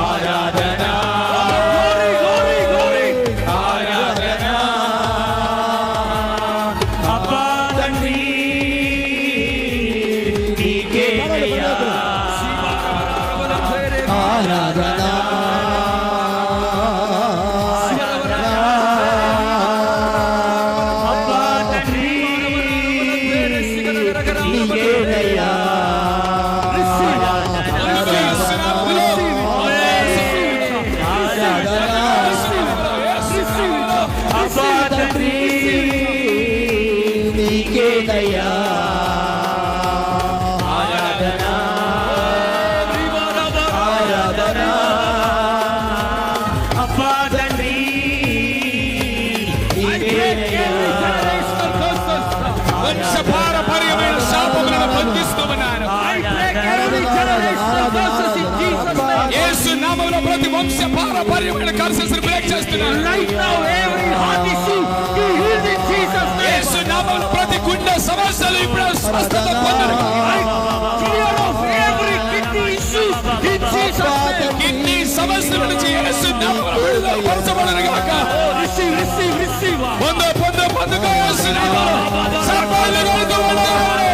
ఆరాధన ఆరాధన అబ్బా తండ్రి నీకేనయ్యా
ఆరాధన
అబ్బా తండ్రి నీకేనయ్యా అబ్బా తండ్రి నీకేనయ్యా ఆరాధన ఆరాధన అబ్బా తండ్రి నీకేనయ్యా
వంశపారపర్యమైన శాపములను బంధిస్తామన్నాను. యేసు నామములో ప్రతి వంశపారపర్యమైన కర్సెస్ బ్రేక్ చేస్తున్నాను. యేసు నామములో ప్రతి గుండె సమస్యలు ఇప్పుడు స్వస్థత పొందును. కిడ్నీ సమస్యల నుంచి యేసు నామములో విడుదల పరచబడును గాక. పొందు పొందు పొందుకో యేసు నామములో. సర్వాలు కొడుతూ ఉండాలి.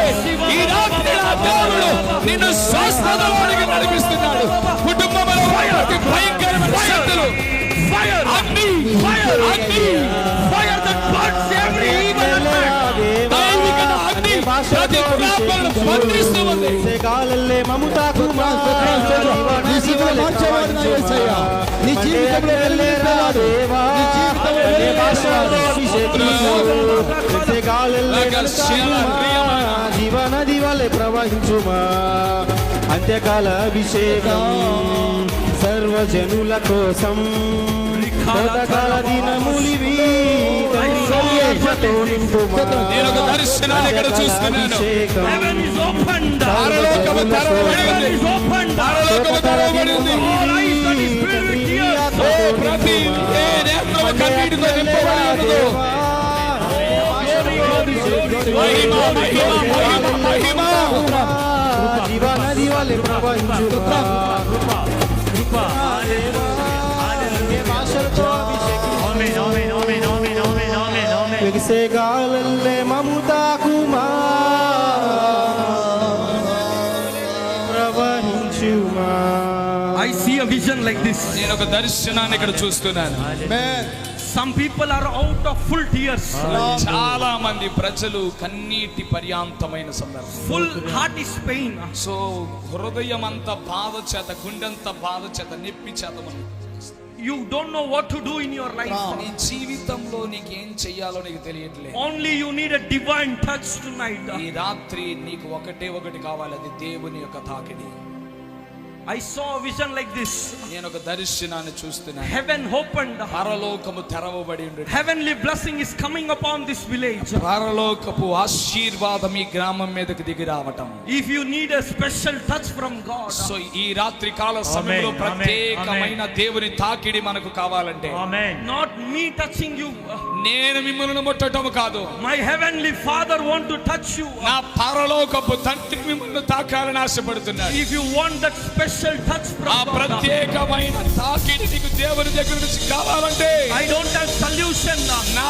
ఈ రాత్రి నా దేవుడు నిన్ను స్వస్థతలోనికి నడిపిస్తున్నాడు. కుటుంబంలో ప్రతి భయంకరమైన శక్తులు అగ్ని అగ్ని దైవిక అగ్ని ప్రతి ప్రార్థనను బంధిస్తూ ఉంది.
కాలల్లే మమతాకు
నీ జీవితం మార్చేవాడిన యేసయ్య, నీ జీవితంలో వెలుగునింపేవాడు, నీ జీవితంలో
జీవనది వలె ప్రవహించుమా అంత్యకాల అభిషేకం సర్వజనుల కోసం కోతకాల దినములివి
నేను ఒక దర్శనాన్ని ఇక్కడ చూస్తున్నాను. పరలోకము తెరవబడింది. పరలోకము తెరవబడింది. ఓ ప్రతి ఏ నేత్రము కన్నీటితో నింపబడి ఉన్నదో. మహిమ మహిమ మహిమ మహిమ
జీవనది వలె ప్రవహించుమా ఎగిసేగాలల్లే మమతాకుమా ప్రవహించుమా.
I see a vision like this.
నేను ఒక దర్శనాన్ని ఇక్కడ చూస్తున్నాను.
Some people are out of full tears.
చాలా మంది ప్రజలు కన్నీటి పర్యాంతమైన సందర్భం.
Full heart is pain.
So హృదయం అంత బాధ చేత, గుండెంత బాధ చేత, నొప్పి చేత మనం
You don't know what to do in your life.
నీ జీవితంలో నీకు ఏం చెయ్యాలో నీకు తెలియట్లేదు.
Only you need a divine touch tonight.
ఈ రాత్రి నీకు ఒకటి కావాలి, అది దేవుని యొక్క తాకిడి.
I saw a vision like this.
నేను ఒక దర్శనాన్ని చూస్తున్నాను.
Heaven opened.
పరలోకము తెరవబడి ఉంది.
Heavenly blessing is coming upon this village.
పరలోకపు ఆశీర్వాదం ఈ గ్రామం మీదకి దిగి రావటం.
If you need a special touch from God.
So ఈ రాత్రి కాల సమయంలో ప్రత్యేకమైన దేవుని తాకిడి మనకు కావాలంటే,
Not me touching you.
నేను మిమ్మల్ని ముట్టడం కాదు,
My heavenly Father want to touch you.
నా పరలోకపు తండ్రి మిమ్మల్ని తాకాలని ఆశపడుతున్నాడు.
If you want that special touch
ఆ
from God.
ప్రత్యేకమైన తాకిడి నీకు దేవుని దగ్గర నుంచి కావాలంటే,
I don't have solution.
నా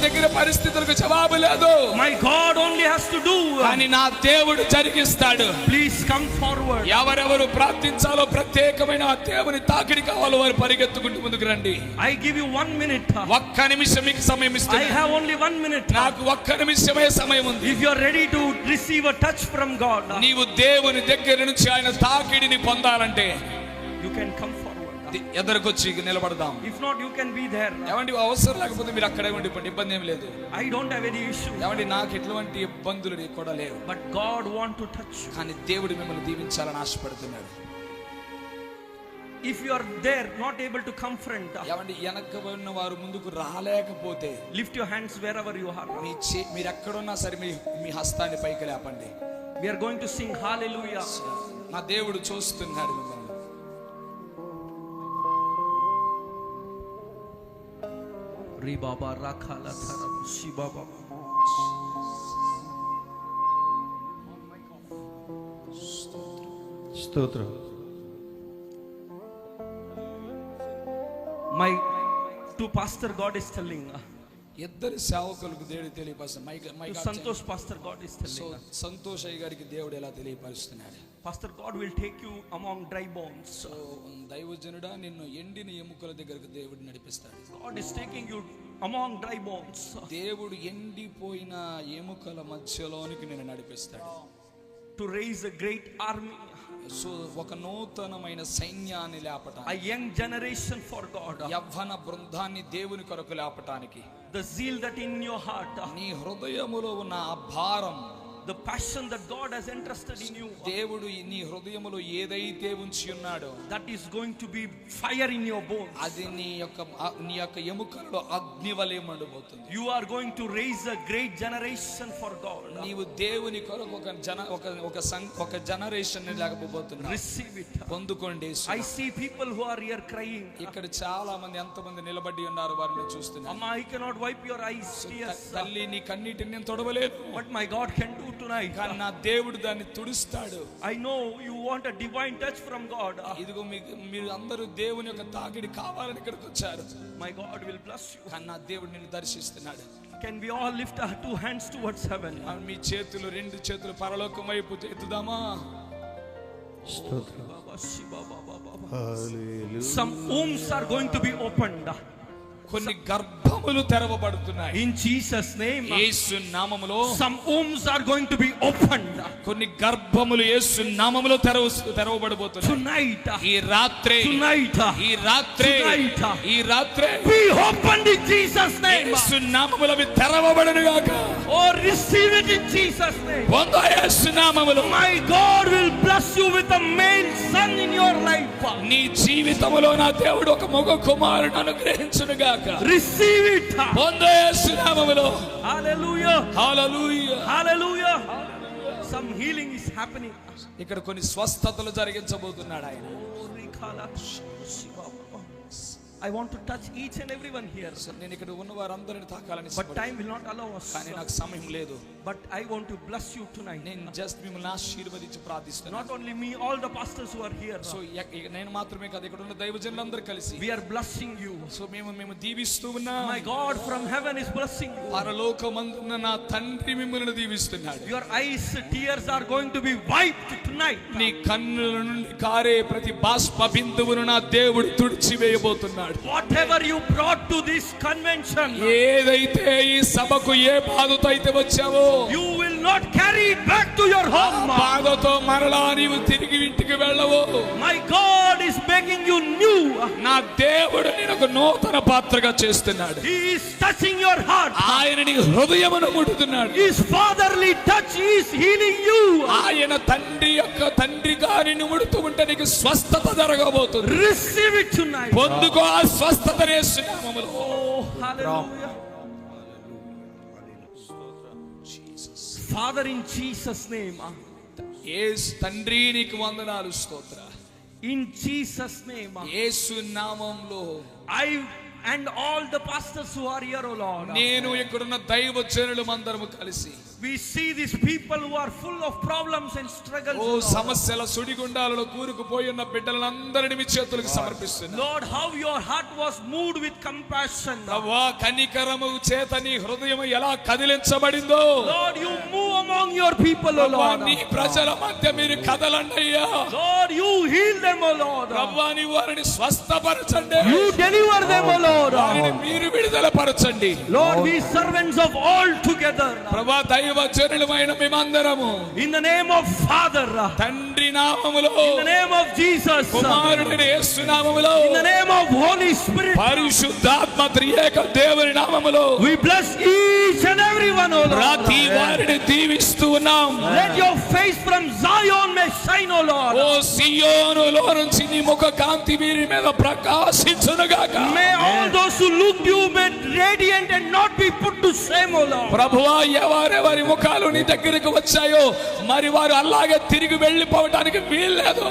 దగ్గర పరిస్థితులకు జవాబు లేదు.
My God only has to do.
కానీ నా దేవుడు జరిగిస్తాడు.
Please come forward.
ఎవరెవరు ప్రార్థించాలో, ప్రత్యేకమైన ఆ దేవుని తాకిడి కావాలో వారు పరిగెత్తుకుంటూ ముందుకు రండి.
I give you 1 minute.
ఒక్క నిమిషం మీకు సమయం
I
ఇస్తున్నాను.
have only 1 minute.
నాకు ఒక్క నిమిషమే సమయం ఉంది.
If you are ready to receive a touch from God,
నీవు దేవుని దగ్గర నుంచి ఆయన తాకిడిని పొందాలంటే
you can come forward.
ఎదురుకొచ్చి నిలబడదాం.
If not, you can be there.
ఏమండి అవసరం లేకపోతే మీరు అక్కడే ఉండిపోండి, ఇబ్బంది ఏమి లేదు.
I don't have any issue.
ఏమండి నాకు ఎటువంటి ఇబ్బందులు కూడా లేవు.
But God want to touch you.
కానీ దేవుడు మిమ్మల్ని దీవించాలని ఆశపడుతున్నాడు.
If you are there, not able to come front,
ఏమండి వెనక ఉన్న వారు ముందుకు రాలేకపోతే
lift your hands wherever you are.
మీరు ఎక్కడున్నా సరే మీ హస్తాన్ని పైకి లేపండి.
We are going to sing hallelujah.
నా దేవుడు చూస్తున్నాడు మిమ్మల్ని.
రి బాబా రాఖాల థరం శి బాబా.
స్తోత్రం.
My to pastor God is telling,
ఇద్దరు సేవకులకు దేవుడు తెలియపరుస్తున్నాడు.
to Santosh pastor God is telling,
Santosh అయ్య గారికి దేవుడు ఎలా తెలియపరుస్తున్నాడు.
Pastor God will take you among dry bones.
So దైవజనుడా నిన్ను ఎండిన ఎముకల దగ్గరకు దేవుడు నడిపిస్తాడు.
God is taking you among dry bones.
దేవుడు ఎండిపోయిన ఎముకల మధ్యలోనికి నిన్ను నడిపిస్తాడు.
To raise a great army.
So ఒక నూతనమైన సైన్యాన్ని లేపటానికి,
A young generation for God.
యవ్వన బృందాన్ని దేవుని కొరకు లేపటానికి,
The zeal that in your heart,
నీ హృదయములో ఉన్న ఆ భారం,
the passion that God has entrusted in you,
దేవుడు నీ హృదయములో ఏదైతే ఉంచి ఉన్నాడో
that is going to be fire in your bones.
అది నీ యొక్క ఎముకల్లో అగ్ని వలె మండబోతుంది.
You are going to raise a great generation for God.
నీవు దేవుని కొరకు ఒక జనరేషన్ ని లేకపోతున్నావు.
Receive it.
పొందుకోండి.
I see people who are here crying.
ఇక్కడ చాలా మంది ఎంతమంది నిలబడి ఉన్నారు, వారిని చూస్తున్నాను.
Amma, I cannot wipe your eyes tears.
తల్లి నీ కన్నీటిని నేను తొడవలేను.
What my God can do tonight.
కానీ నా దేవుడు దాన్ని తుడుస్తాడు.
I know you want a divine touch from God.
ఇదిగో మీరు అందరూ దేవుని యొక్క తాకిడి కావాలని ఇక్కడికి వచ్చారు.
My God will bless you.
కానీ నా దేవుడు నిన్ను దర్శిస్తున్నాడు.
Can we all lift our two hands towards heaven?
మీ చేతులు, రెండు చేతులు పరలోకం వైపు ఎత్తుదామా?
స్తోత్రం. హల్లెలూయా.
Some wombs are going to be opened.
కొన్ని గర్భములు తెరవబడుతున్నాయి.
In Jesus name.
యేసు నామములో
Some wombs are going to be opened.
కొన్ని గర్భములు యేసు నామములో తెరవబడబోతున్నాయి.
Tonight.
ఈ రాత్రి,
Tonight.
ఈ రాత్రి,
Tonight.
ఈ రాత్రి
Be opened in Jesus name.
యేసు నామములో అవి తెరవబడును గాక.
Oh, receive it in Jesus name.
పొందు యేసు నామములో.
My God will bless you with a male son in your life.
నీ జీవితములో నా దేవుడు ఒక మగ కుమారుని అనుగ్రహించును గాక.
Receive it.
పొందు యేసు నామములో.
Hallelujah.
Hallelujah.
Hallelujah. Some healing is happening.
ఇక్కడ కొన్ని స్వస్థతలు జరిగించబోతున్నాడు ఆయన.
I want to touch each and everyone here.
నేను ఇక్కడ ఉన్న వారందరిని తాకాలని,
But time will not allow us.
కానీ నాకు సమయం లేదు.
But I want to bless you tonight.
నేను జస్ట్ మిమ్మల్ని ఆశీర్వదించి ప్రార్థిస్తున్నాను.
Not only me, all the pastors who are here.
So నేను మాత్రమే కాదు, ఇక్కడ ఉన్న దైవజనులందరూ కలిసి
We are blessing you.
So మేము దీవిస్తూ ఉన్నాం.
My God from heaven is blessing you.
పరలోకమందున్న నా తండ్రి మిమ్మల్ని దీవిస్తున్నాడు.
Your eyes tears are going to be wiped tonight.
నీ కన్నుల నుండి కారే ప్రతి బాష్ప బిందువును నా దేవుడు తుడిచివేయబోతున్నాడు.
Whatever you brought to this convention,
ఏదైతే ఈ సభకు ఏ బాధతో అయితే వచ్చావో
you will not carry it back to your home.
బాధతో మరలా నీవు తిరిగి ఇంటికి వెళ్ళవు.
My God is making you new.
నా దేవుడు నిన్ను ఒక నూతన పాత్రగా చేస్తున్నాడు.
He is touching your heart.
ఆయన నీ హృదయమును ముట్టుతున్నాడు.
His fatherly touch is healing you.
ఆయన తండ్రిగా నిన్ను ముడుతూ ఉంటే నీకు స్వస్థత జరగబోతుంది.
Receive it tonight.
పొందుకో ఆ స్వస్థతనే యేసు నామములో.
Oh, hallelujah. Father, in Jesus name.
యేసు తండ్రి నీకు వందనాలు, స్తోత్ర.
In Jesus name.
యేసు నామములో
I and all the pastors who are here, O Lord.
నేను ఇక్కడున్న దైవజనులు అందరము కలిసి
We see these people who are full of problems and struggles.
Oh
Lord.
సమస్యల సుడిగుండాలలో కూరుకుపోయి ఉన్న బిడ్డలందరినీ మీ చేతులకు సమర్పిస్తున్నాను.
Lord, how your heart was moved with compassion.
ప్రభువా, కనికరము చేత నీ హృదయం ఎలా కదిలించబడిందో.
Lord, you move among your people, O
ప్రభువా,
Lord.
నీ ప్రజల మధ్య మీరు కదలండి అయ్యా.
Lord, you heal them, O Lord.
ప్రభువా, నీ వారిని స్వస్థపరచండి.
You deliver them, O Lord.
వారిని మీరు విడుదల పరచండి.
Lord, we servants of all together.
ప్రభువా, దైవజనులమైన మేమందరము
In the name of Father,
తండ్రి నామములో,
in the name of Jesus,
కుమారుడైన యేసు నామములో,
in the name of Holy Spirit,
పరిశుద్ధాత్మ త్రియేక దేవుని నామములో
we bless each and everyone, O
ప్రతి వారిని దీవిస్తూ ఉన్నాం.
Let your face from Zion may shine, O Lord.
ఓ సియోనులో నుంచి నీ ముఖ కాంతి వీరి మీద ప్రకాశించునుగాక.
May all those who look you may radiant and not be put to shame, O Lord.
ప్రభువా, ఎవరెవరి ముఖాలు నీ దగ్గరకు వచ్చాయో మరి వారు అలాగే తిరిగి వెళ్ళిపోవడానికి వీల్లేదు.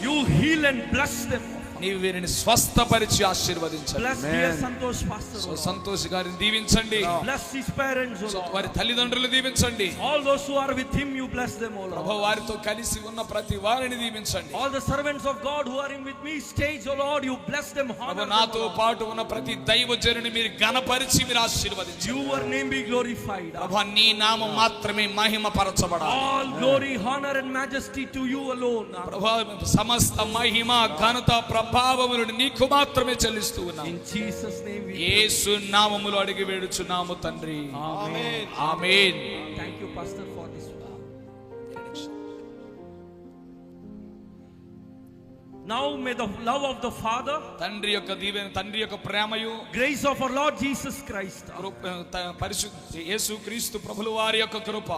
You heal and bless them.
నీవు వీరిని స్వస్థపరిచి ఆశీర్వదించండి.
Bless dear Santosh pastor, O Lord.
Santosh గారిని దీవించండి.
Bless his parents, O Lord.
వారి తల్లిదండ్రులు దీవించండి.
All those who are with him, you bless them, O Lord.
ప్రభు వారితో కలిసి ఉన్న ప్రతి వారిని దీవించండి.
All the servants of God who are in with me stage, O Lord, you bless them, honor
Prabhu
them,
నాతో
O Lord.
పాటు ఉన్న ప్రతి దైవజనుని మీరు ఘనపరిచి మీరు ఆశీర్వదించండి.
Your name be glorified.
ప్రభు నీ నామం మాత్రమే మహిమ పరచబడాలి.
All glory, honor and majesty to you alone.
ప్రభు సమస్త మహిమ ఘనత ప్రభావములను నీకు మాత్రమే చెల్లిస్తూ ఉన్నాం.
In Jesus name we
యేసు నామములో అడిగి వేడుచున్నాము తండ్రి.
Amen.
Amen.
Thank you, pastor, for this. Now may the love of the Father,
తండ్రి యొక్క దీవెన, తండ్రి యొక్క ప్రేమయు,
grace of our Lord Jesus Christ,
పరిశుద్ధ యేసు క్రీస్తు ప్రభుల వారి యొక్క కృప,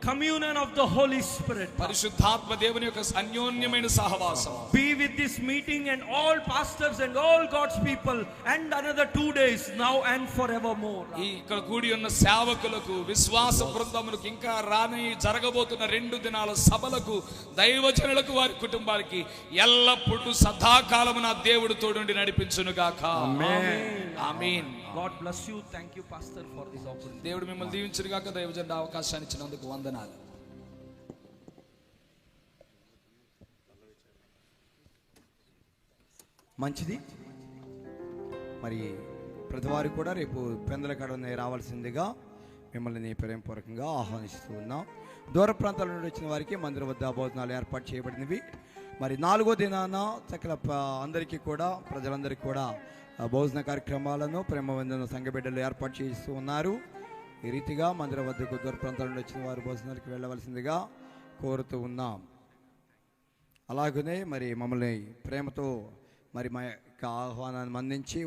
communion of the Holy Spirit
పరిశుద్ధాత్మ దేవుని యొక్క అన్యోన్యమైన సహవాసం
be with this meeting and all pastors and all God's people and another 2 days now and forevermore.
ఈ ఇక్కడ కూడి ఉన్న సేవకులకు, విశ్వాస బృందములకు, ఇంకా రాని జరగబోతున్న 2 దినాల సభలకు, దైవజనులకు, వారి కుటుంబానికి ఎల్లప్పుడూ సదాకాలము నా దేవుడు తోడుండి నడిపించును గాక. ఆమేన్.
God bless you. Thank you, pastor, for this opportunity.
దేవుడు మిమ్మల్ని దీవించును గాక. దైవజనుడు అవకాశాన్ని ఇచ్చినందుకు వందనాలు.
మంచిది. మరి ప్రతివారు కూడా రేపు పెందలకడనే రావాల్సిందిగా మిమ్మల్ని ప్రేమపూర్వకంగా ఆహ్వానిస్తూ ఉన్నాం. దూర ప్రాంతాల నుండి వచ్చిన వారికి మందిర వద్ద భోజనాలు ఏర్పాటు చేయబడినవి. మరి 4వ దినాన సకల అందరికీ కూడా, ప్రజలందరికీ కూడా భోజన కార్యక్రమాలను ప్రేమవందన సంఘ బిడ్డలు ఏర్పాటు చేస్తూ ఉన్నారు. ఈ రీతిగా మందిర వద్దకు దూర ప్రాంతాల నుండి వచ్చిన వారు భోజనాలకు వెళ్ళవలసిందిగా కోరుతూ ఉన్నాం. అలాగనే మరి మమ్మల్ని ప్రేమతో మరి మా యొక్క ఆహ్వానాన్ని అందించి